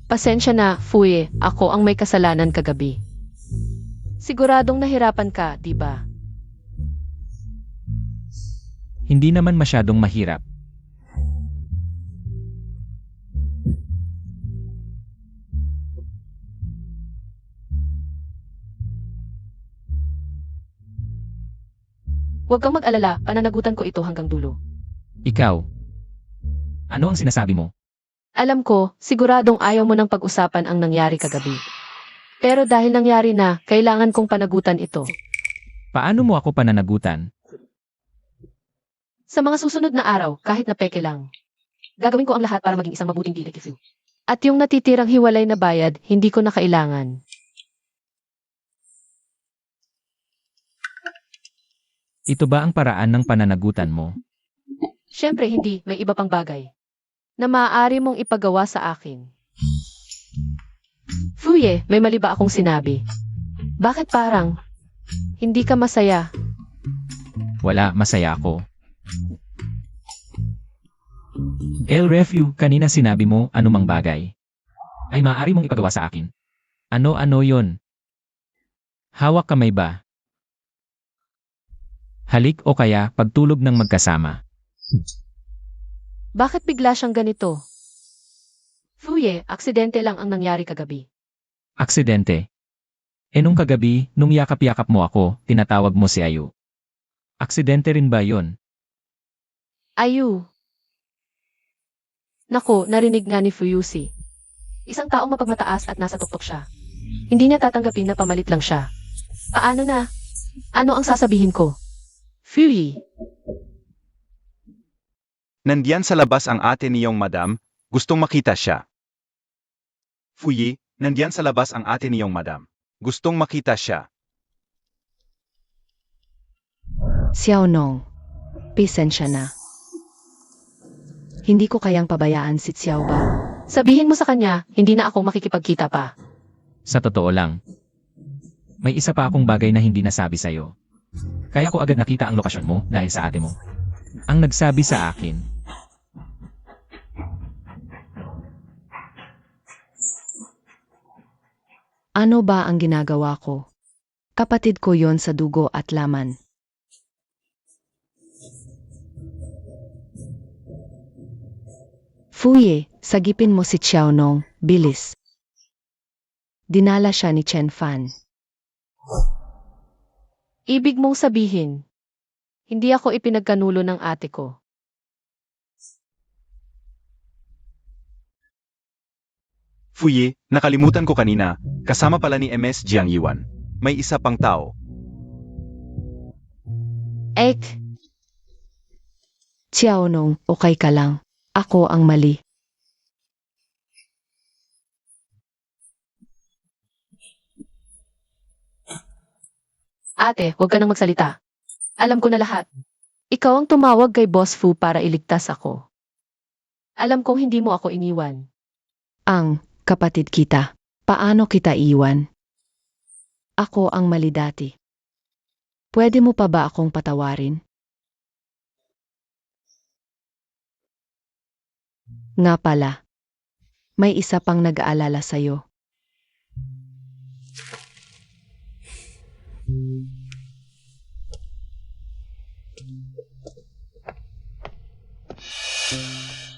Pasensya na, Fuye, ako ang may kasalanan kagabi. Siguradong nahirapan ka, di ba? Hindi naman masyadong mahirap. Huwag kang mag-alala, pananagutan ko ito hanggang dulo. Ikaw. Ano ang sinasabi mo? Alam ko, siguradong ayaw mo nang pag-usapan ang nangyari kagabi. Pero dahil nangyari na, kailangan kong panagutan ito. Paano mo ako pananagutan? Sa mga susunod na araw, kahit na peke lang. Gagawin ko ang lahat para maging isang mabuting detektibo. At yung natitirang hiwalay na bayad, hindi ko na kailangan. Ito ba ang paraan ng pananagutan mo? Siyempre hindi, may iba pang bagay. Na maaari mong ipagawa sa akin. Fuye, may mali ba akong sinabi? Bakit parang hindi ka masaya? Wala, masaya ako. El Refugee, kanina sinabi mo anumang bagay ay maaari mong ipagawa sa akin. Ano-ano yon? Hawak kamay ba? Halik o kaya pagtulog ng magkasama? Bakit bigla siyang ganito? Fuye, aksidente lang ang nangyari kagabi. Aksidente. Nung kagabi, nung yakap-yakap mo ako, tinatawag mo si Ayu. Aksidente rin ba yon? Ayu. Naku, narinig nga ni Fuyusi. Isang taong mapagmataas at nasa tuktok siya. Hindi niya tatanggapin na pamalit lang siya. Paano na? Ano ang sasabihin ko? Fuyi. Nandiyan sa labas ang ate niyong madam, gustong makita siya. Fuyi, nandiyan sa labas ang ate niyong madam. Gustong makita siya. Xiaonong, pasensya na. Hindi ko kayang pabayaan si Xiao Ba. Sabihin mo sa kanya, hindi na ako makikipagkita pa. Sa totoo lang. May isa pa akong bagay na hindi nasabi sa'yo. Kaya ko agad nakita ang lokasyon mo dahil sa ate mo. Ang nagsabi sa akin. Ano ba ang ginagawa ko? Kapatid ko yon sa dugo at laman. Fuye, sagipin mo si Xiaonong, bilis. Dinala siya ni Chen Fan. Ibig mong sabihin, hindi ako ipinagkanulo ng ate ko. Fuyi, nakalimutan ko kanina, kasama pala ni MS Jiang Yuan. May isa pang tao. Ek, Xiaonong, okay ka lang. Ako ang mali. Ate, huwag ka nang magsalita. Alam ko na lahat. Ikaw ang tumawag kay Boss Fu para iligtas ako. Alam kong hindi mo ako iniwan. Ang kapatid kita. Paano kita iwan? Ako ang mali dati. Pwede mo pa ba akong patawarin? Nga pala. May isa pang nag-aalala sa'yo.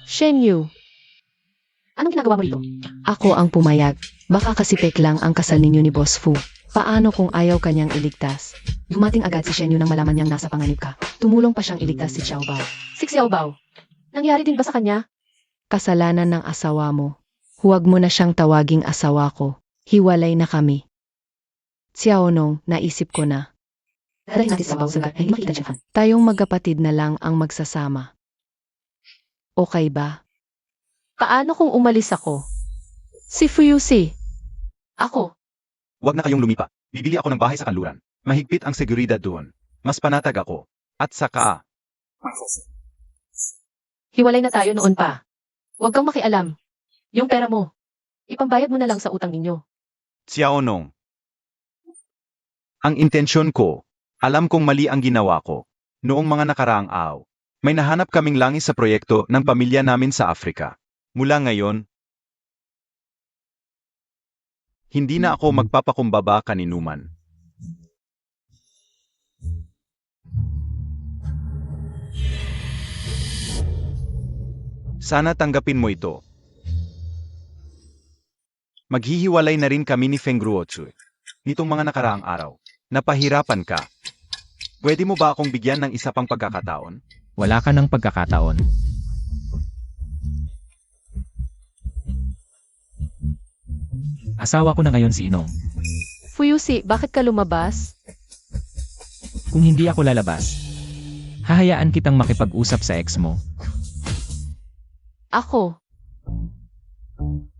Shen Yu. Anong ginagawa mo rito? Ako ang pumayag. Baka kasi fake lang ang kasal ninyo ni Boss Fu. Paano kung ayaw kanyang iligtas? Dumating agad si Shen Yu nang malaman niyang nasa panganib ka. Tumulong pa siyang iligtas si Xiao Bao. Si Xiao Bao. Nangyari din ba sa kanya? Kasalanan ng asawa mo. Huwag mo na siyang tawaging asawa ko. Hiwalay na kami. Xiao Nong, naisip ko na. Darating natin sa Bao sa hindi makita siya. Tayong magkapatid na lang ang magsasama. Okay ba? Paano kung umalis ako? Si Fuyusi. Ako. Huwag na kayong lumipa. Bibili ako ng bahay sa kanluran. Mahigpit ang seguridad doon. Mas panatag ako. At saka, Hiwalay na tayo noon pa. Huwag kang makialam. Yung pera mo. Ipambayad mo na lang sa utang ninyo. Xiao Nong. Ang intensyon ko, alam kong mali ang ginawa ko. Noong mga nakaraang araw, may nahanap kaming langis sa proyekto ng pamilya namin sa Afrika. Mula ngayon, hindi na ako magpapakumbaba kaninuman. Sana tanggapin mo ito. Maghihiwalay na rin kami ni Feng Ruochu. Nitong mga nakaraang araw, napahirapan ka. Pwede mo ba akong bigyan ng isa pang pagkakataon? Wala ka ng pagkakataon. Asawa ko na ngayon si Inong. Fuyusi, bakit ka lumabas? Kung hindi ako lalabas, hahayaan kitang makipag-usap sa ex mo. Ako.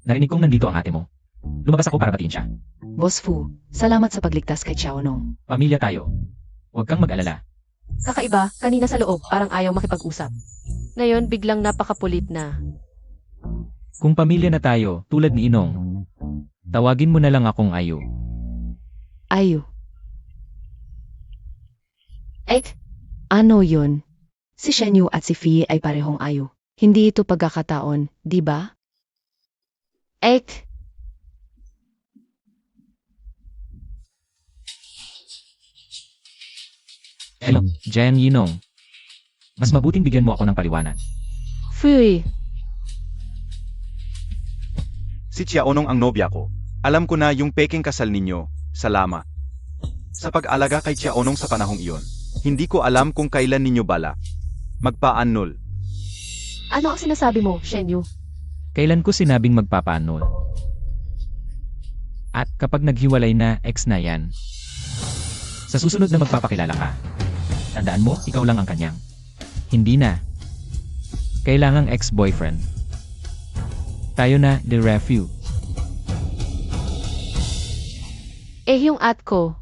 Narinig kong nandito ang ate mo. Lumabas ako para batiin siya. Boss Fu, salamat sa pagligtas kay Xiao Nong. Pamilya tayo. Huwag kang mag-alala. Kakaiba, kanina sa loob, parang ayaw makipag-usap. Ngayon, biglang napakapulit na. Kung pamilya na tayo, tulad ni Inong, tawagin mo na lang akong Ayu. Ayo, Ek, ano yun? Si Shen Yu at si Fie ay parehong ayo. Hindi ito pagkakataon, di ba? Ek. Hello, Jen Yinong. Mas mabuting bigyan mo ako ng paliwanag. Fuy. Si Xiao Nong ang nobya ko. Alam ko na yung peking kasal ninyo. Salamat. Sa pag-alaga kay Xiao Nong sa panahong iyon, hindi ko alam kung kailan ninyo bala magpa-annul. Ano ang sinasabi mo, Shen Yu? Kailan ko sinabing magpapaanol? At kapag naghiwalay na, ex na yan. Sa susunod na magpapakilala ka, tandaan mo, ikaw lang ang kanyang. Hindi na. Kailangang ex-boyfriend. Tayo na, the refu. Eh yung at ko.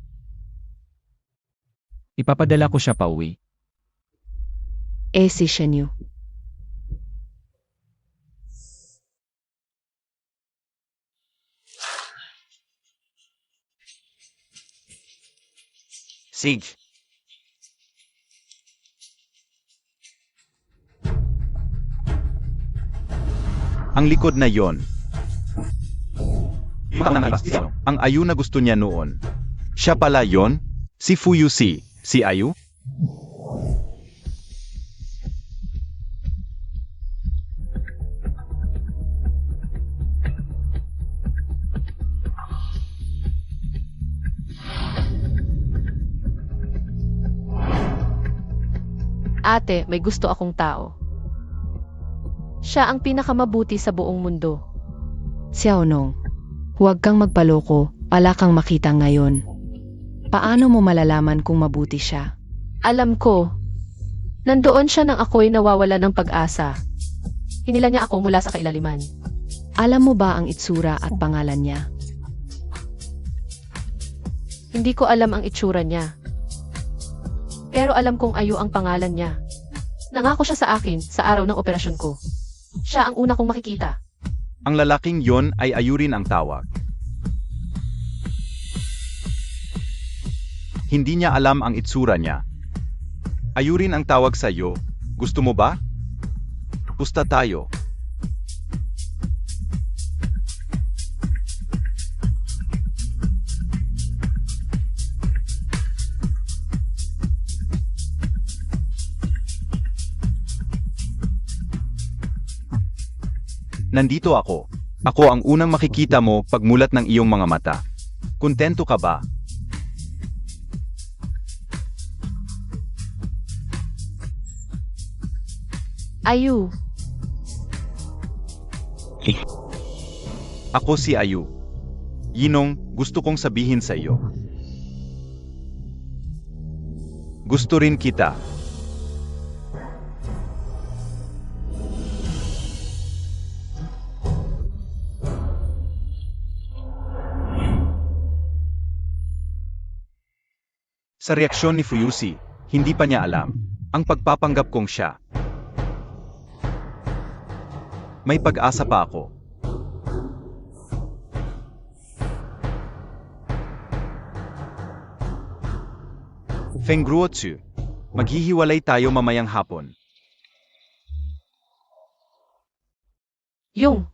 Ipapadala ko siya pauwi. Eh si Shen Yu. Sige. Ang likod na yon. Ang Ayu na gusto niya noon. Siya pala yon? Si Fuyusi, si Ayu? Ate, may gusto akong tao. Siya ang pinakamabuti sa buong mundo. Xiao Nong, huwag kang magpaloko, wala kang makita ngayon. Paano mo malalaman kung mabuti siya? Alam ko. Nandoon siya nang ako'y nawawala ng pag-asa. Hinila niya ako mula sa kailaliman. Alam mo ba ang itsura at pangalan niya? Hindi ko alam ang itsura niya. Pero alam kong Ayu ang pangalan niya. Nangako siya sa akin sa araw ng operasyon ko. Siya ang una kong makikita. Ang lalaking yon ay Ayurin ang tawag. Hindi niya alam ang itsura niya. Ayurin ang tawag sa iyo. Gusto mo ba? Pusta tayo. Nandito ako. Ako ang unang makikita mo pagmulat ng iyong mga mata. Kontento ka ba? Ayu, Ako si Ayu. Yinong, gusto kong sabihin sa iyo. Gusto rin kita. Sa reaksyon ni Fuyushi, hindi pa niya alam ang pagpapanggap kong siya. May pag-asa pa ako. Fengruotsu, maghihiwalay tayo mamayang hapon. Yung,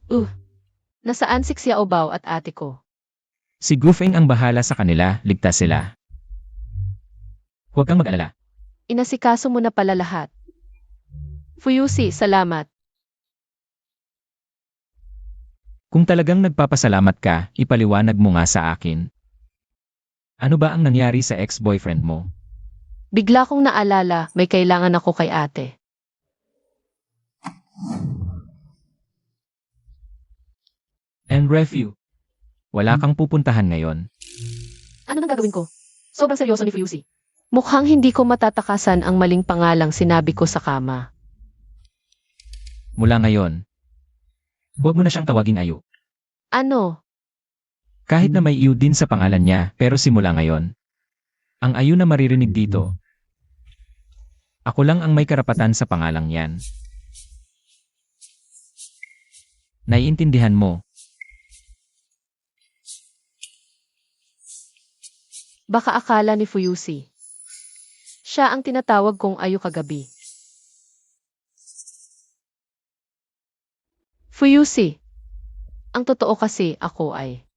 nasaan si Xiaobao at ate ko? Si Gufeng ang bahala sa kanila, ligtas sila. Huwag kang mag-alala. Inasikaso mo na pala lahat. Fuyushi, salamat. Kung talagang nagpapasalamat ka, ipaliwanag mo nga sa akin. Ano ba ang nangyari sa ex-boyfriend mo? Bigla kong naalala, may kailangan ako kay ate. And review. Wala kang pupuntahan ngayon. Ano nang gagawin ko? Sobrang seryoso ni Fuyushi. Mukhang hindi ko matatakasan ang maling pangalang sinabi ko sa kama. Mula ngayon, huwag mo na siyang tawaging Ayu. Ano? Kahit na may Yu din sa pangalan niya, pero simula ngayon, ang Ayu na maririnig dito, ako lang ang may karapatan sa pangalang yan. Naiintindihan mo? Baka akala ni Fuyushi. Siya ang tinatawag kong Ayu kagabi. Fuyushi. Ang totoo kasi ako ay...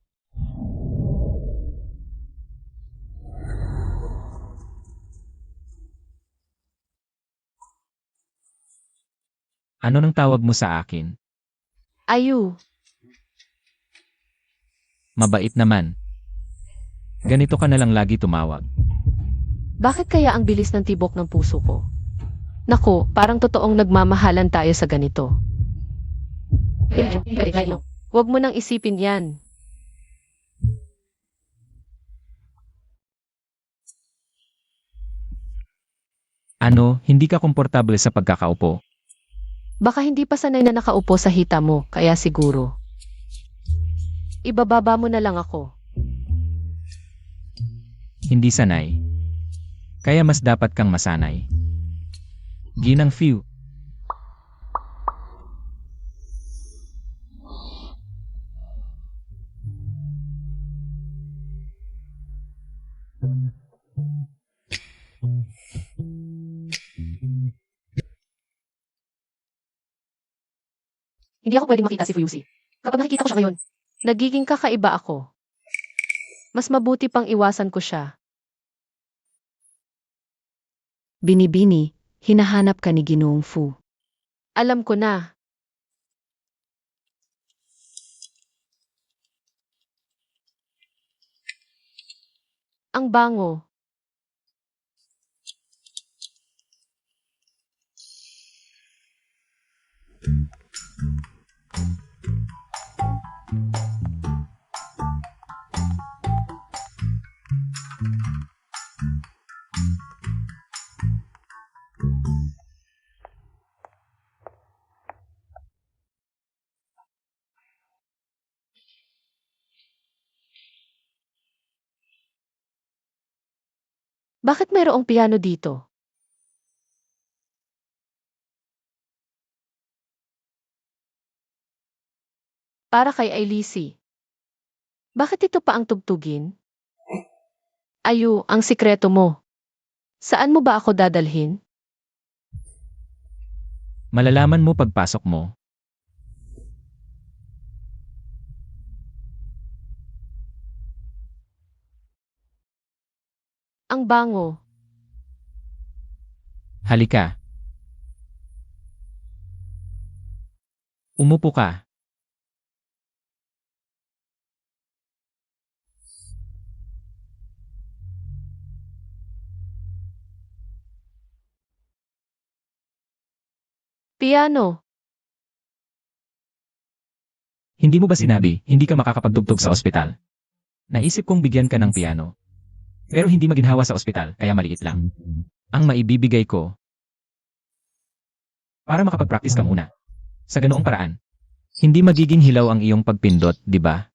Ano nang tawag mo sa akin? Ayu. Mabait naman. Ganito ka na lang lagi tumawag. Bakit kaya ang bilis ng tibok ng puso ko? Naku, parang totoong nagmamahalan tayo sa ganito. Huwag mo nang isipin yan. Ano, hindi ka komportable sa pagkakaupo? Baka hindi pa sanay na nakaupo sa hita mo, kaya siguro. Ibababa mo na lang ako. Hindi sanay. Kaya mas dapat kang masanay. Ginang Few. Hindi ako pwedeng makita si Fuyushi. Kapag nakikita ko siya ngayon, nagiging kakaiba ako. Mas mabuti pang iwasan ko siya. Binibini, hinahanap ka ni Ginoong Fu. Alam ko na. Ang bango. Bakit mayroong piano dito? Para kay Ailisi. Bakit ito pa ang tugtugin? Ayu, ang sikreto mo. Saan mo ba ako dadalhin? Malalaman mo pagpasok mo. Ang bango. Halika. Umupo ka. Piano. Hindi mo ba sinabi, hindi ka makakapagtugtog sa ospital? Naisip kong bigyan ka ng piano. Pero hindi maginhawa sa ospital, kaya maliit lang. Ang maibibigay ko, para makapag-practice ka muna. Sa ganoong paraan, hindi magiging hilaw ang iyong pagpindot, di ba?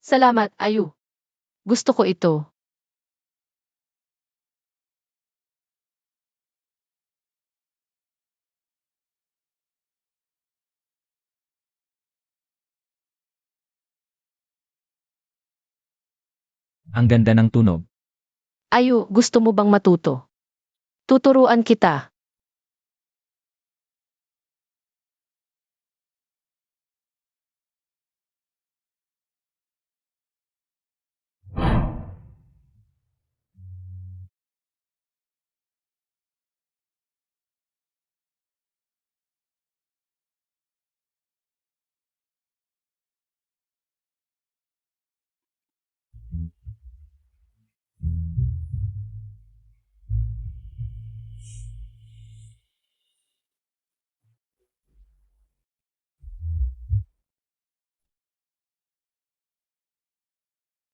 Salamat, Ayu. Gusto ko ito. Ang ganda ng tunog. Ayu, gusto mo bang matuto? Tuturuan kita.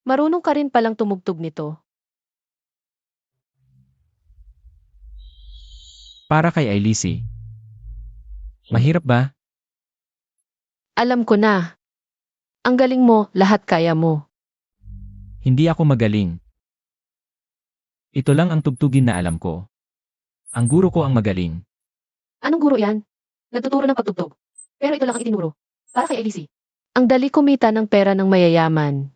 Marunong ka rin palang tumugtog nito. Para kay Ailisi. Mahirap ba? Alam ko na. Ang galing mo, lahat kaya mo. Hindi ako magaling. Ito lang ang tugtugin na alam ko. Ang guro ko ang magaling. Anong guro yan? Nagtuturo ng pagtugtog. Pero ito lang ang itinuro. Para kay Ailisi. Ang dali kumita ng pera ng mayayaman.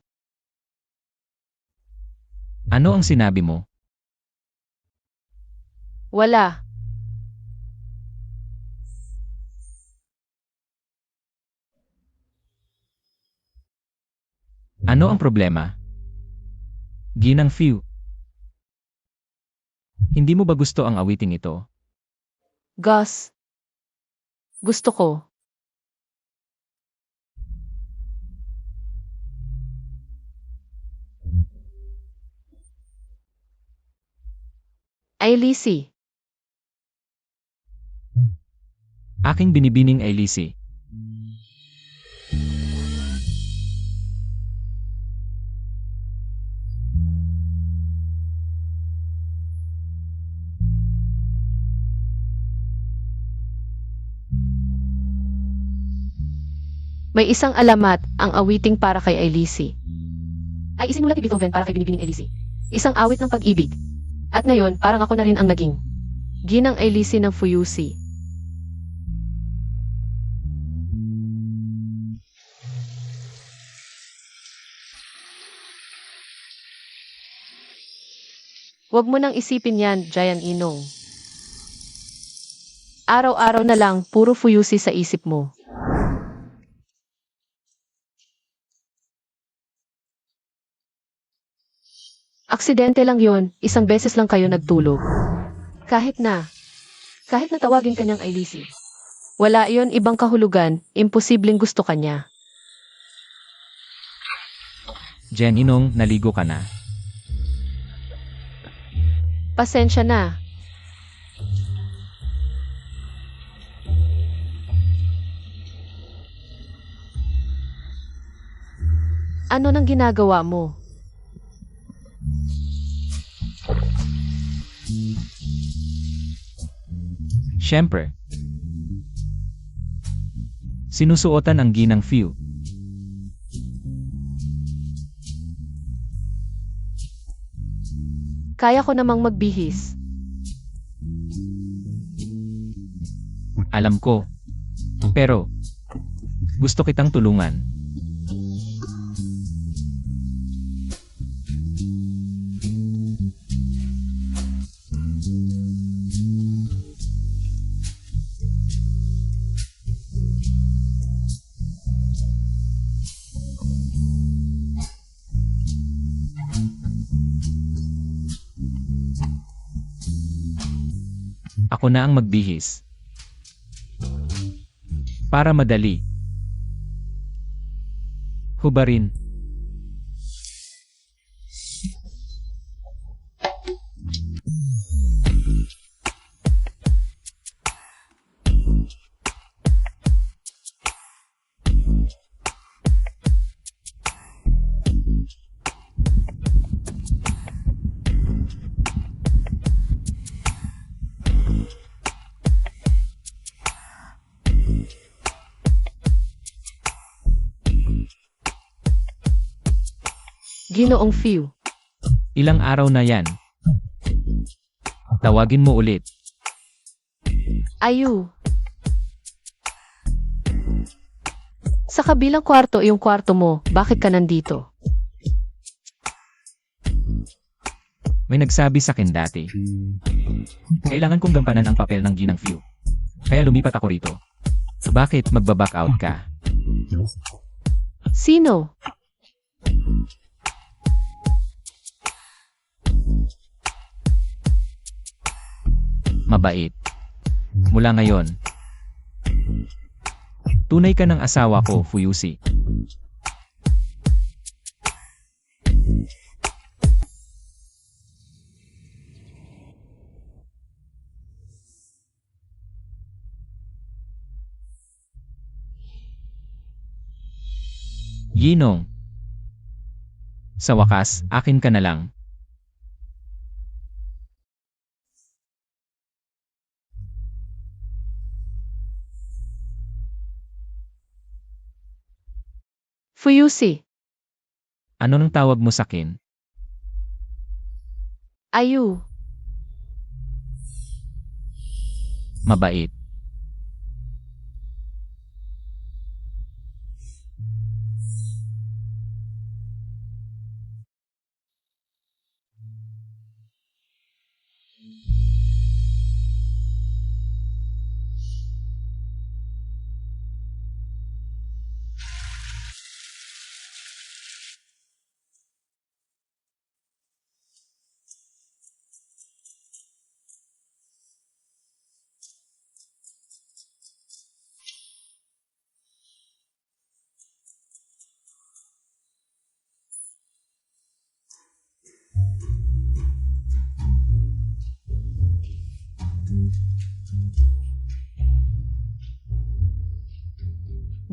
Ano ang sinabi mo? Wala. Ano ang problema? Ginang Few. Hindi mo ba gusto ang awiting ito? Gus. Gusto ko. Ailisi. Aking binibining Ailisi. May isang alamat, ang awiting para kay Ailisi. Ay isinulat ni Beethoven para kay binibining Ailisi. Isang awit ng pag-ibig. At ngayon, parang ako na rin ang naging ginang Ailisi ng Fuyusi. Huwag mo nang isipin yan, Giant Inong. Araw-araw na lang, puro Fuyusi sa isip mo. Aksidente lang yon, isang beses lang kayo nagtulog. Kahit na tawagin kanyang Ailisi. Wala yon ibang kahulugan, imposibleng gusto kanya. Jen Inong, naligo ka na. Pasensya na. Ano nang ginagawa mo? Siyempre. Sinusuotan ang ginang Few. Kaya ko namang magbihis. Alam ko. Pero, gusto kitang tulungan. Ako na ang magbihis. Para madali. Hubarin. Ginoong Few. Ilang araw na yan. Tawagin mo ulit. Ayu. Sa kabilang kwarto yung kwarto mo, bakit ka nandito? May nagsabi sa akin dati. Kailangan kong gampanan ang papel ng ginang Few. Kaya lumipat ako rito. Bakit magbaback out ka? Sino? Mabait. Mula ngayon, tunay ka ng asawa ko, Fuyusi. Ginong. Sa wakas, akin ka na lang. Fuyusi. Ano nang tawag mo sa akin? Ayu. Mabait.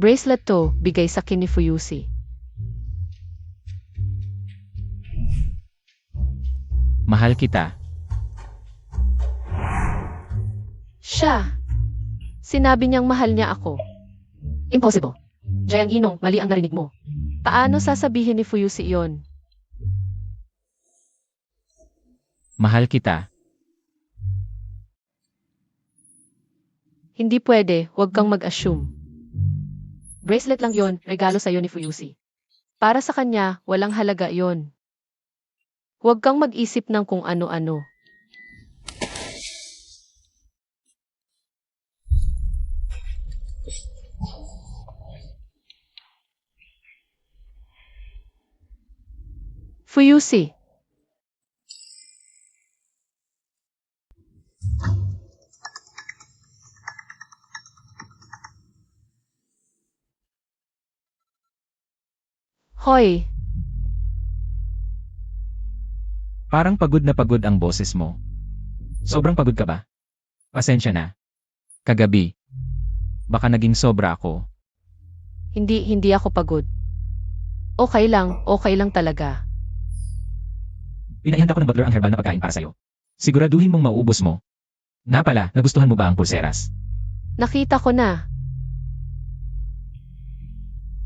Bracelet to, bigay sa akin ni Fuyusi. Mahal kita. Siya. Sinabi niyang mahal niya ako. Impossible. Jayang Inong, mali ang narinig mo. Paano sasabihin ni Fuyusi yon? Mahal kita. Hindi pwede, huwag kang mag-assume. Bracelet lang yon, regalo sa'yo ni Fuyusi. Para sa kanya, walang halaga yon. Huwag kang mag-isip ng kung ano-ano. Fuyusi. Hoy, Parang pagod na pagod ang boses mo. Sobrang pagod ka ba? Pasensya na. Kagabi. Baka naging sobra ako. hindi ako pagod. Okay lang talaga. Pinahihanda ko ng butler ang herbal na pagkain para sa'yo. Siguraduhin mong mauubos mo. Nga pala, nagustuhan mo ba ang pulseras? Nakita ko na.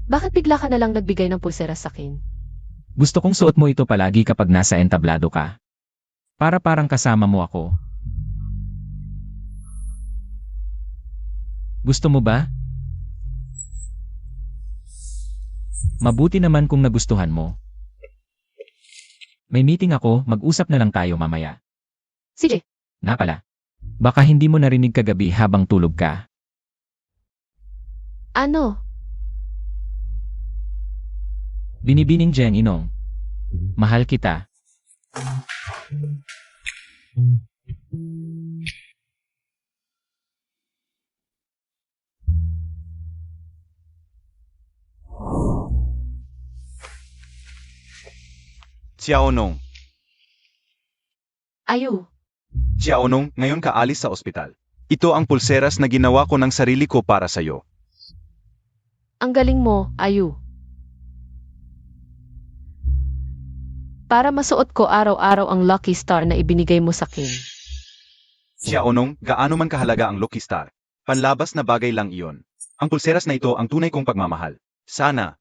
Bakit bigla ka na lang nagbigay ng pulseras sa akin? Gusto kong suot mo ito palagi kapag nasa entablado ka. Para parang kasama mo ako. Gusto mo ba? Mabuti naman kung nagustuhan mo. May meeting ako, mag-usap na lang tayo mamaya. CJ, Nga pala. Baka hindi mo narinig kagabi habang tulog ka. ano? Binibining Jen Inong. Mahal kita. Xiaonong. Ayu, Xiaonong, ngayon ka alis sa ospital. Ito ang pulseras na ginawa ko ng sarili ko para sa'yo. ang galing mo, Ayu. Para masuot ko araw-araw ang Lucky Star na ibinigay mo sa akin. Xiaonong, gaano man kahalaga ang Lucky Star. Panlabas na bagay lang iyon. Ang pulseras na ito ang tunay kong pagmamahal. Sana.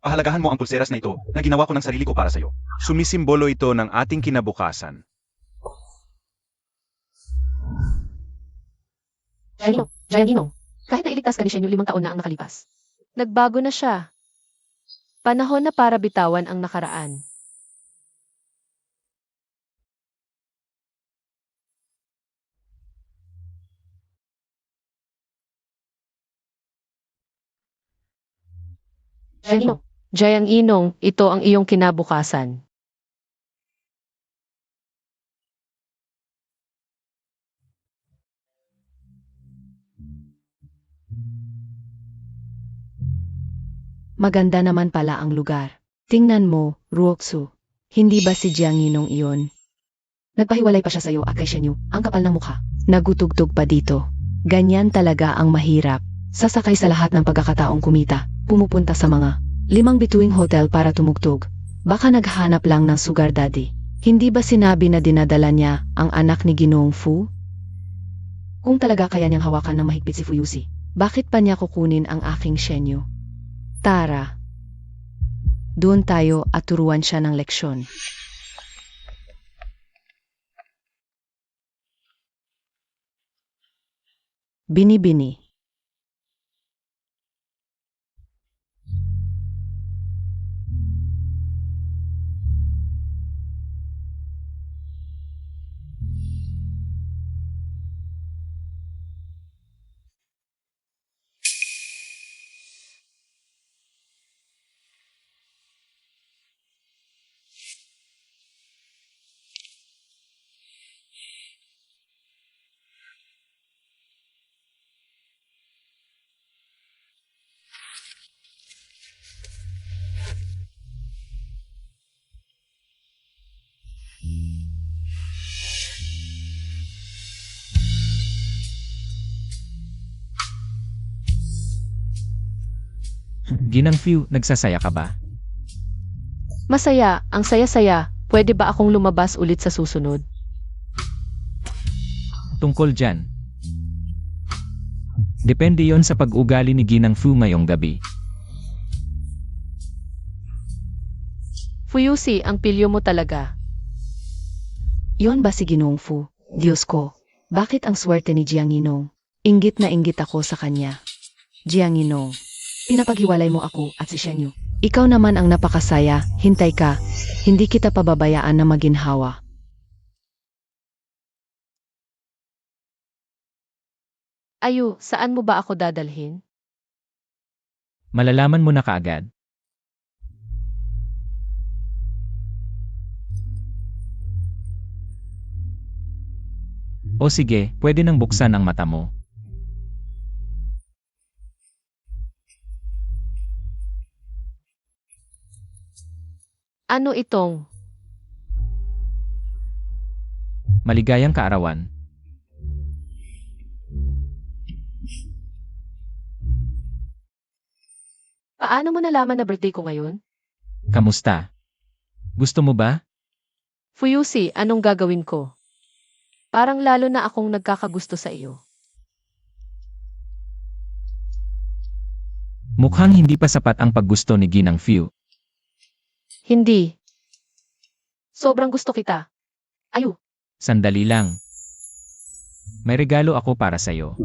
Pahalagahan mo ang pulseras na ito na ginawa ko ng sarili ko para sa'yo. Sumisimbolo ito ng ating kinabukasan. Gianino, kahit nailigtas ka ni Shenyo 5 taon na ang nakalipas. Nagbago na siya. Panahon na para bitawan ang nakaraan. Giant Inong, ito ang iyong kinabukasan. Maganda naman pala ang lugar. Tingnan mo, Ruoksu. Hindi ba si Jianginong iyon? Nagpahiwalay pa siya sa'yo at kay Shenyu, ang kapal ng mukha. Nagutugtog pa dito. Ganyan talaga ang mahirap. Sasakay sa lahat ng pagkakataong kumita, pumupunta sa mga 5 bituing hotel para tumugtog. Baka naghanap lang ng sugar daddy. Hindi ba sinabi na dinadala niya ang anak ni Ginoong Fu? Kung talaga kaya niyang hawakan ng mahigpit si Fuyusi, bakit pa niya kukunin ang aking Shenyu? Tara. Doon tayo at turuan siya ng leksyon. Bini-bini. Ginang Few, nagsasaya ka ba? Masaya, ang saya-saya. Pwede ba akong lumabas ulit sa susunod? Tungkol dyan. Depende yon sa pag-ugali ni Ginang Fu ngayong gabi. Fuyusi, ang pilyo mo talaga. Yon ba si Ginoong Fu? Diyos ko, bakit ang swerte ni Jianginong? Inggit na inggit ako sa kanya. Jianginong, pinapaghiwalay mo ako at si Shenyu. Ikaw naman ang napakasaya, hintay ka. Hindi kita pababayaan na maginhawa. Ayu, saan mo ba ako dadalhin? Malalaman mo na kaagad. O sige, pwede nang buksan ang mata mo. Ano itong? Maligayang kaarawan. Paano mo nalaman na birthday ko ngayon? Kamusta? Gusto mo ba? Fuyusi, anong gagawin ko? Parang lalo na akong nagkakagusto sa iyo. Mukhang hindi pa sapat ang paggusto ni Ginang Few. Hindi. Sobrang gusto kita. Ayu. Sandali lang. May regalo ako para sa'yo.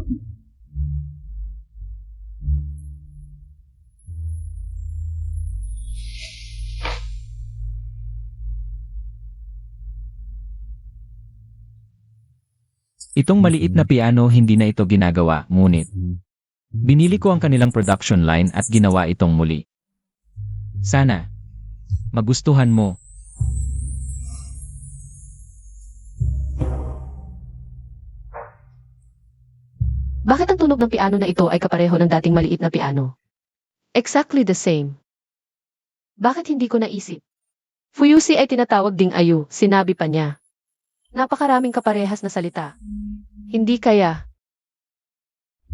Itong maliit na piano hindi na ito ginagawa, ngunit binili ko ang kanilang production line at ginawa itong muli. Sana magustuhan mo. Bakit ang tunog ng piano na ito ay kapareho ng dating maliit na piano? Exactly the same. Bakit hindi ko naisip? Fuyusi ay tinatawag ding Ayu, sinabi pa niya. Napakaraming kaparehas na salita. Hindi kaya.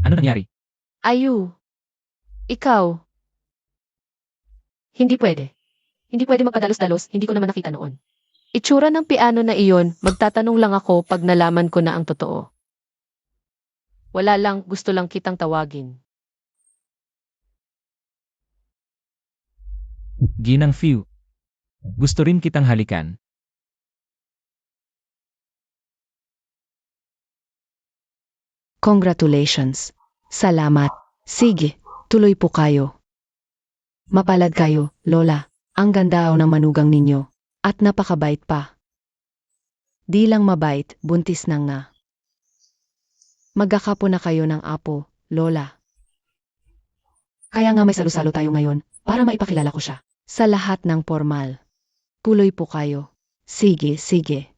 Ano nangyari? Ayu. Ikaw. Hindi pwede. Hindi pwede magpadalos-dalos, hindi ko naman nakita noon. Itsura ng piano na iyon, magtatanong lang ako pag nalaman ko na ang totoo. Wala lang, gusto lang kitang tawagin. Ginang Few. Gusto rin kitang halikan. Congratulations. Salamat. Sige, tuloy po kayo. Mapalad kayo, Lola. Ang ganda ng manugang ninyo. At napakabait pa. Di lang mabait, buntis na nga. Magkakapo na kayo ng apo, Lola. Kaya nga may salo-salo tayo ngayon, para maipakilala ko siya. Sa lahat ng formal. Tuloy po kayo. Sige, sige.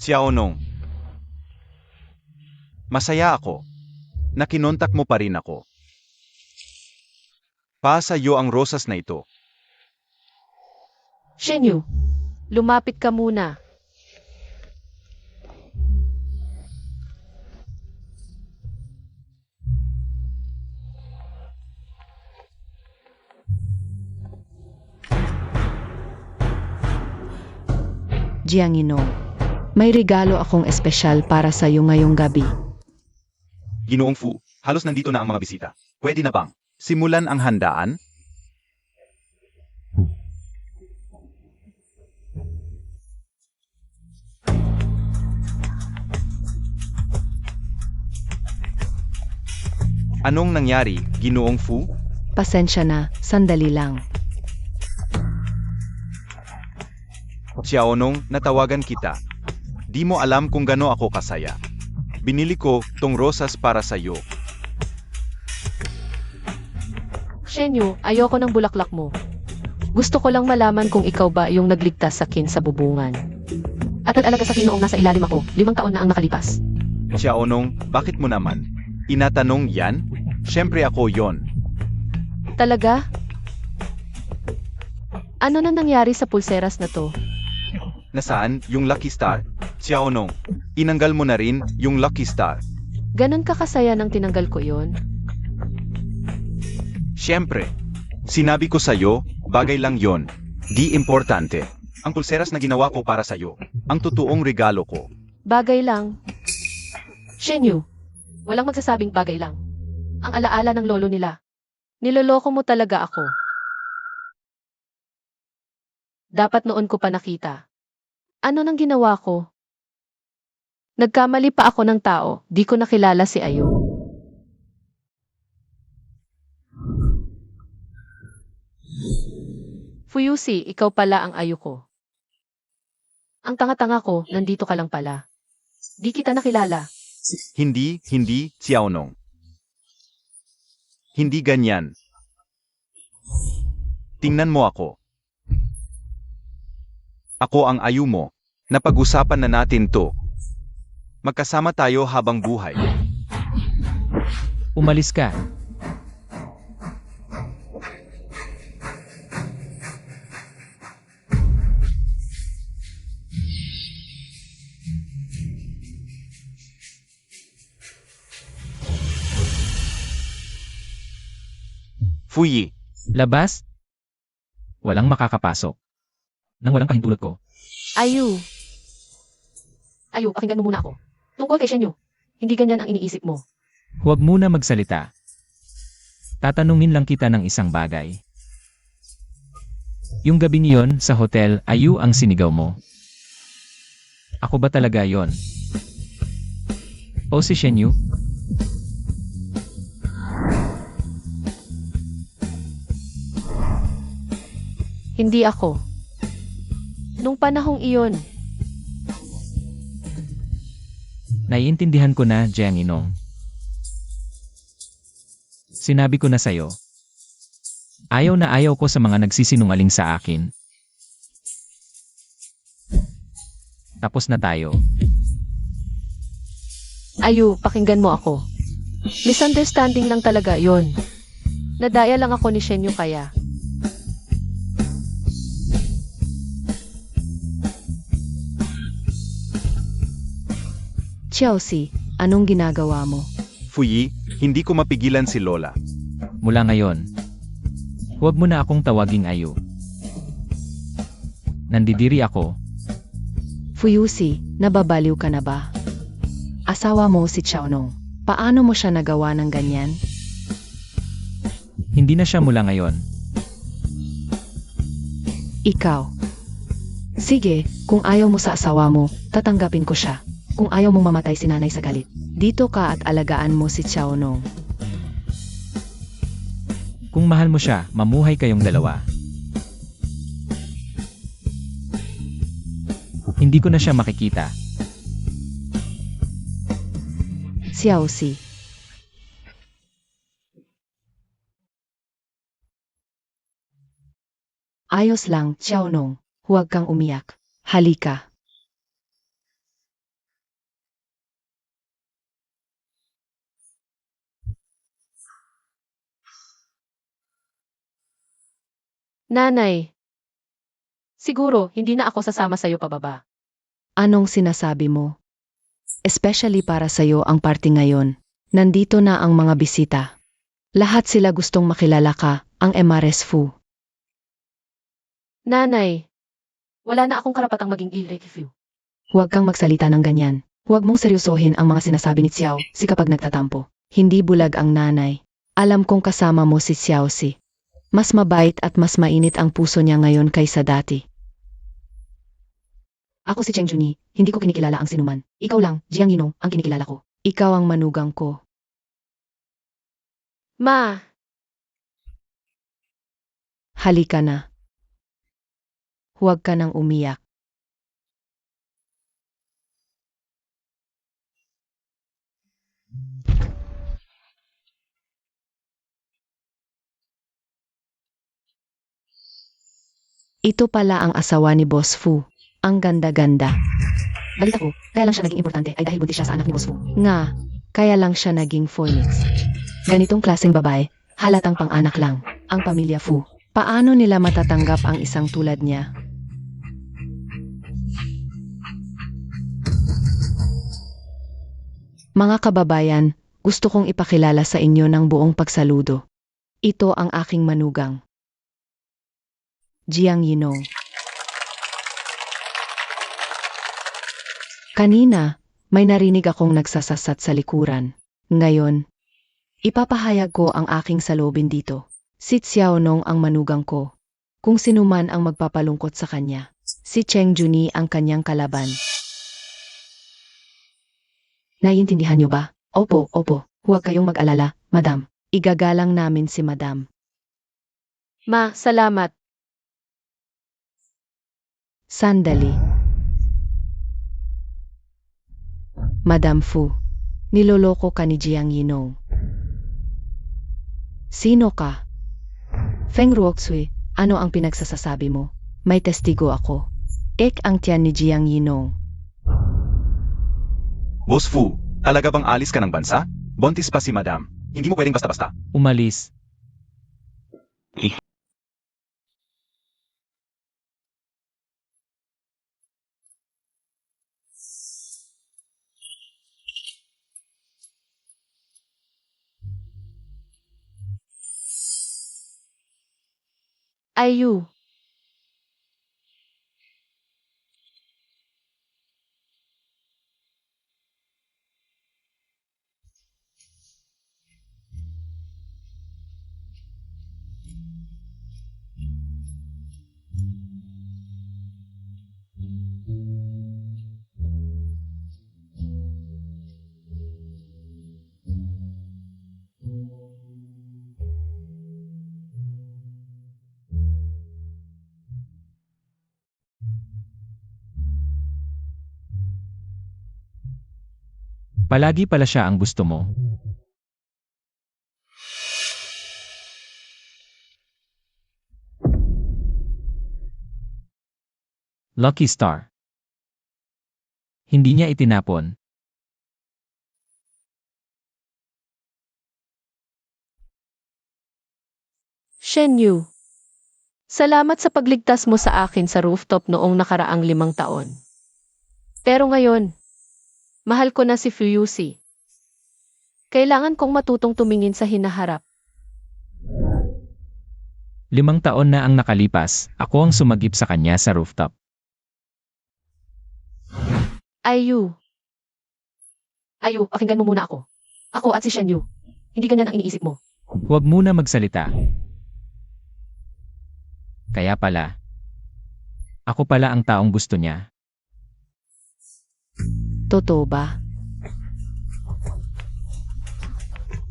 Xiaonong. Masaya ako na kinontak mo pa rin ako. Pasa iyo ang rosas na ito. Shenyu, lumapit ka muna. Jiangino. May regalo akong espesyal para sa iyo ngayong gabi. Ginoong Fu, halos nandito na ang mga bisita. Pwede na bang simulan ang handaan? Anong nangyari, Ginoong Fu? Pasensya na, sandali lang. Xiaonong, natawagan kita. Di mo alam kung gaano ako kasaya. Binili ko tong rosas para sa iyo. Shenyu, ayoko ng bulaklak mo. Gusto ko lang malaman kung ikaw ba yung nagligtas sa akin sa bubungan. At nag-alaga sa akin noong nasa ilalim ako, 5 taon na ang nakalipas. Xiaonong, bakit mo naman inatanong yan? Siyempre ako yon. Talaga? Ano na nangyari sa pulseras na to? Nasaan yung Lucky Star? Xiaonong, inanggal mo na rin yung Lucky Star. Ganon ka kasaya nang tinanggal ko yon? Siyempre, sinabi ko sa'yo, bagay lang yon. Di importante. Ang pulseras na ginawa ko para sa'yo. Ang totoong regalo ko. Bagay lang. Shenyu, walang magsasabing bagay lang. Ang alaala ng lolo nila. Niloloko mo talaga ako. Dapat noon ko pa nakita. Ano nang ginawa ko? Nagkamali pa ako ng tao, di ko nakilala si Ayu. Fuyusi, ikaw pala ang Ayu ko. Ang tanga-tanga ko, nandito ka lang pala. Di kita nakilala. Hindi, Xiaonong. Hindi ganyan. Tingnan mo ako. Ako ang Ayu mo. Napag-usapan na natin to. Magkasama tayo habang buhay. Umalis ka. Fuyi. Labas? walang makakapasok. Nang walang pahintulot ko, Ayu. Ayu, pakinggan mo muna ako. Tungkol kay Shenyu. Hindi ganyan ang iniisip mo. huwag muna magsalita. Tatanungin lang kita ng isang bagay. Yung gabing yon sa hotel, Ayu ang sinigaw mo. Ako ba talaga yon? O si Shenyu? Hindi ako. Nung panahong iyon, Naiintindihan ko na, Jiang Inong. Sinabi ko na sa'yo. Ayaw na ayaw ko sa mga nagsisinungaling sa akin. Tapos na tayo. Ayu, pakinggan mo ako. Misunderstanding lang talaga yon. Nadaya lang ako ni Shenyu kaya. Chelsea, anong ginagawa mo? Fuyi, hindi ko mapigilan si Lola. Mula ngayon, huwag mo na akong tawaging Ayu. Nandidiri ako. Fuyusi, nababaliw ka na ba? Asawa mo si Xiaonong. Paano mo siya nagawa ng ganyan? Hindi na siya mula ngayon. Ikaw. Sige, kung ayaw mo sa asawa mo, tatanggapin ko siya. Kung ayaw mong mamatay si nanay sa galit, dito ka at alagaan mo si Xiaonong. Kung mahal mo siya, mamuhay kayong dalawa. Hindi ko na siya makikita. Xiaoxi. Ayos lang, Xiaonong. Huwag kang umiyak. Halika. Nanay. Siguro, hindi na ako sasama sa'yo pababa. Anong sinasabi mo? Especially para sa'yo ang party ngayon. Nandito na ang mga bisita. Lahat sila gustong makilala ka, ang MRS Fu. Nanay. Wala na akong karapatang maging irreview. Huwag kang magsalita ng ganyan. Huwag mong seryosohin ang mga sinasabi ni Xiao si kapag nagtatampo. Hindi bulag ang nanay. Alam kong kasama mo si Xiao si. Mas mabait at mas mainit ang puso niya ngayon kaysa dati. Ako si Cheng Junyi, hindi ko kinikilala ang sinuman. Ikaw lang, Jiang Yinong, ang kinikilala ko. Ikaw ang manugang ko. Ma. Halika na. Huwag ka nang umiyak. Ito pala ang asawa ni Boss Fu. Ang ganda-ganda. Balita ko, kaya lang siya naging importante ay dahil buntis siya sa anak ni Boss Fu. Nga, kaya lang siya naging phoenix. Ganitong klaseng babae, halatang pang-anak lang, ang pamilya Fu. Paano nila matatanggap ang isang tulad niya? Mga kababayan, gusto kong ipakilala sa inyo ng buong pagsaludo. Ito ang aking manugang. Jiang Yinong. Kanina, may narinig akong nagsasasat sa likuran. Ngayon, ipapahayag ko ang aking salobin dito. Si Xiaonong ang manugang ko. Kung sino man ang magpapalungkot sa kanya, si Cheng Junyi ang kanyang kalaban. Naiintindihan niyo ba? Opo, opo. Huwag kayong mag-alala, madam. Igagalang namin si madam. Ma, salamat. Sandali. Madam Fu, niloloko ka ni Jiang Yinong. Sino ka? Feng Ruoxui, ano ang pinagsasasabi mo? May testigo ako. Ek ang tiyan ni Jiang Yinong. Boss Fu, talaga bang alis ka ng bansa? Buntis pa si Madam. Hindi mo pwedeng basta-basta. Umalis. Ayu. Palagi pala siya ang gusto mo. Lucky Star. Hindi niya itinapon. Shen Yu. Salamat sa pagligtas mo sa akin sa rooftop noong nakaraang 5 taon. Pero ngayon, mahal ko na si Fuyusi. Kailangan kong matutong tumingin sa hinaharap. 5 taon na ang nakalipas, ako ang sumagip sa kanya sa rooftop. Ayu. Ayu, pakinggan mo muna ako. Ako at si Shen Yu. Hindi ganyan ang iniisip mo. Huwag muna magsalita. Kaya pala. Ako pala ang taong gusto niya. Totoo ba?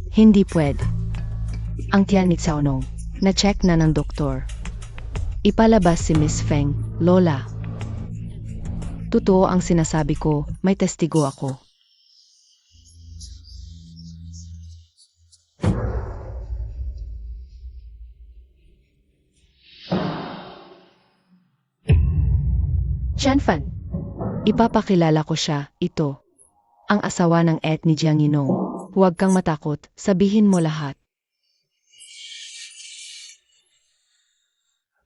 Hindi pwede. Ang tiyan ni Xiaonong, na-check na ng doktor. Ipalabas si Miss Feng, Lola. Totoo ang sinasabi ko, may testigo ako. Shenfan. Ipapakilala ko siya, ito. Ang asawa ng ni Jiang Yinong. Huwag kang matakot, sabihin mo lahat.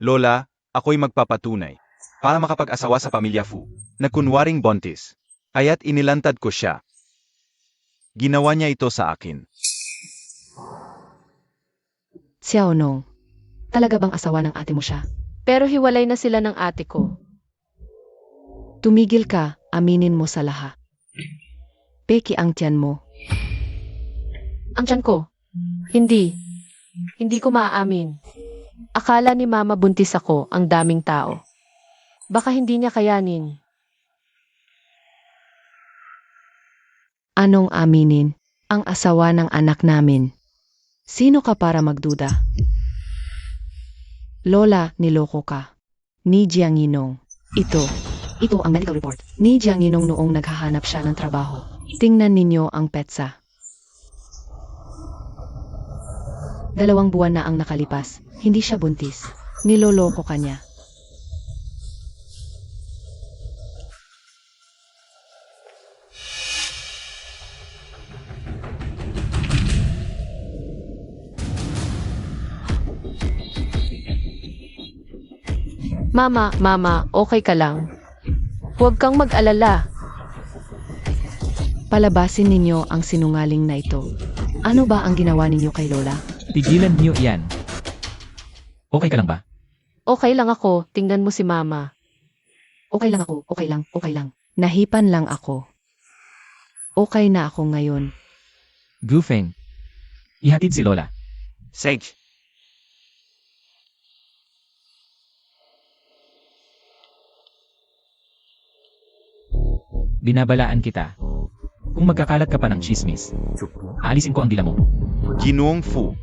Lola, ako'y magpapatunay. Para makapag-asawa sa pamilya Fu. Nagkunwaring bontis. Kaya't inilantad ko siya. Ginawa niya ito sa akin. Xiaonong, Talaga bang asawa ng ate mo siya? Pero hiwalay na sila ng ate ko. tumigil ka, aminin mo sa lahat. Peki ang tiyan mo. Ang tiyan ko? Hindi. Hindi ko maaamin. Akala ni Mama buntis ako, ang daming tao. Baka hindi niya kayanin. Anong aminin? Ang asawa ng anak namin. Sino ka para magduda? Lola, niloko ka. Ni Jiang Yinong. Ito ang medical report. Ni Jiang Yinong noong naghahanap siya ng trabaho. Tingnan ninyo ang petsa. 2 buwan na ang nakalipas. Hindi siya buntis. Niloloko ka niya. Mama, okay ka lang. Huwag kang mag-alala. Palabasin ninyo ang sinungaling na ito. Ano ba ang ginawa ninyo kay Lola? Tigilan niyo yan. Okay ka lang ba? Okay lang ako, tingnan mo si Mama. Okay lang ako, okay lang. Nahipan lang ako. Okay na ako ngayon. Gufeng. Ihatid si Lola. Sage. Binabalaan kita. Kung magkakalat ka pa ng chismis, aalisin ko ang dila mo. Ginoong Fu.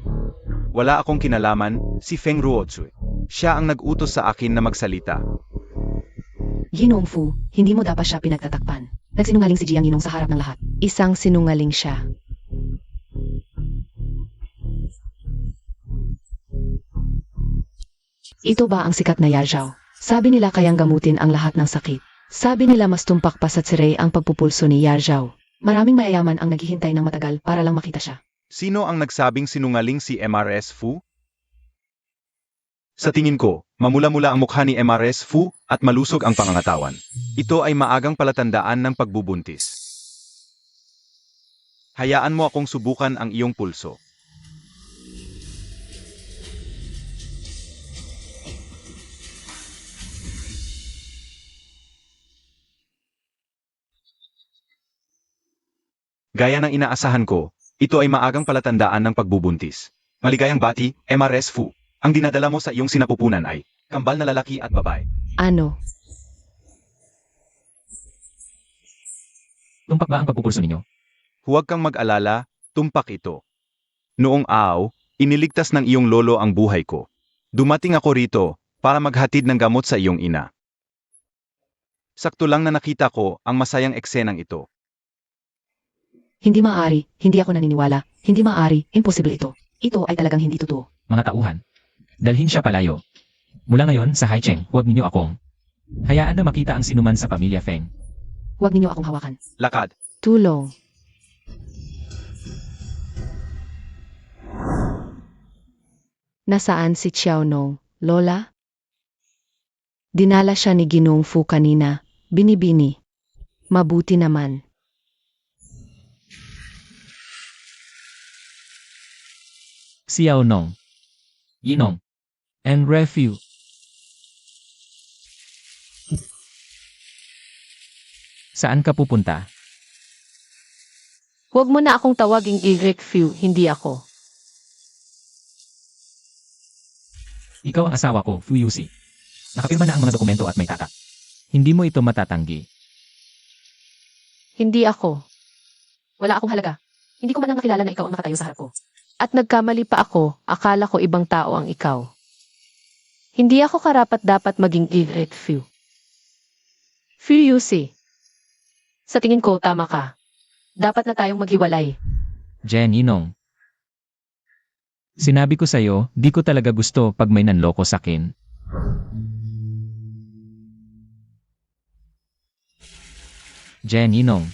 Wala akong kinalaman, si Feng Ruotsui. Siya ang nag-utos sa akin na magsalita. Ginoong Fu, hindi mo dapat siya pinagtatakpan. Nagsinungaling si Jiang Yinong sa harap ng lahat. Isang sinungaling siya. Ito ba ang sikat na Yarjao? Sabi nila kayang gamutin ang lahat ng sakit. Sabi nila mas tumpak pa sa tsirey ang pagpupulso ni Yarjao. Maraming mayayaman ang naghihintay ng matagal para lang makita siya. Sino ang nagsabing sinungaling si MRS Fu? Sa tingin ko, mamula-mula ang mukha ni MRS Fu at malusog ang pangangatawan. Ito ay maagang palatandaan ng pagbubuntis. Hayaan mo akong subukan ang iyong pulso. Gaya ng inaasahan ko, ito ay maagang palatandaan ng pagbubuntis. Maligayang bati, MRS Fu. Ang dinadala mo sa iyong sinapupunan ay kambal na lalaki at babae. Ano? Tumpak ba ang pagpupulso ninyo? Huwag kang mag-alala, tumpak ito. Noong araw, iniligtas ng iyong lolo ang buhay ko. Dumating ako rito para maghatid ng gamot sa iyong ina. Sakto lang na nakita ko ang masayang eksenang ito. Hindi maaari, hindi ako naniniwala, hindi maaari, imposible ito. Ito ay talagang hindi totoo. Mga tauhan. Dalhin siya palayo. Mula ngayon sa Haicheng, huwag ninyo akong hayaan na makita ang sinuman sa pamilya Feng. Huwag ninyo akong hawakan. Lakad. Tulong. Nasaan si Xiaonong, Lola? Dinala siya ni Ginong Fu kanina, binibini. Mabuti naman. Xiao Nong. Yinong. And Refu. Saan ka pupunta? Huwag mo na akong tawaging Eric Few, hindi ako. Ikaw ang asawa ko, Fu Yusi. Nakapirma na ang mga dokumento at may tatak. Hindi mo ito matatanggi. Hindi ako. Wala akong halaga. Hindi ko man lang nakilala na ikaw ang nakatayo sa harap ko. At nagkamali pa ako, akala ko ibang tao ang ikaw. Hindi ako karapat-dapat maging Eric Few. Few Yusi. Sa tingin ko, tama ka. Dapat na tayong maghiwalay. Jen Yinong. Sinabi ko sa'yo, di ko talaga gusto pag may nanloko sa'kin. Jen Yinong.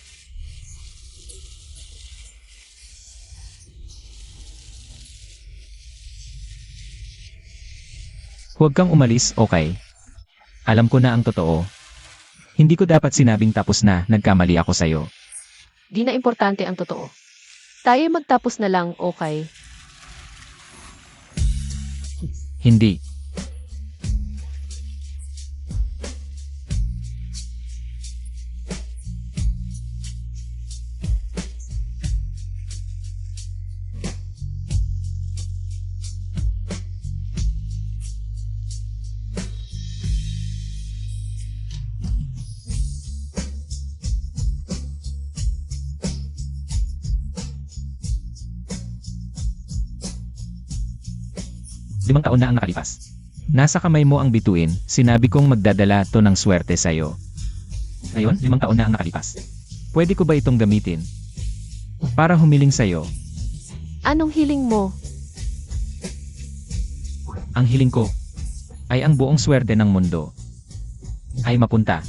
Huwag kang umalis, okay? Alam ko na ang totoo. Hindi ko dapat sinabing tapos na, nagkamali ako sa'yo. Di na importante ang totoo. Tayo magtapos na lang, okay? Hindi. Limang taon na ang nakalipas. Nasa kamay mo ang bituin, sinabi kong magdadala to ng swerte sa'yo. Ngayon, 5 taon na ang nakalipas. Pwede ko ba itong gamitin? Para humiling sa'yo. Anong hiling mo? Ang hiling ko ay ang buong swerte ng mundo ay mapunta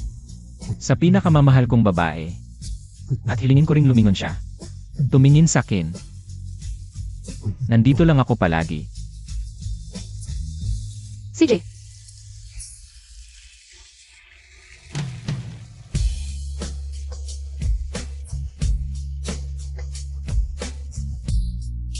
sa pinakamamahal kong babae. At hilingin ko ring lumingon siya. Tumingin sa akin. Nandito lang ako palagi. CJ,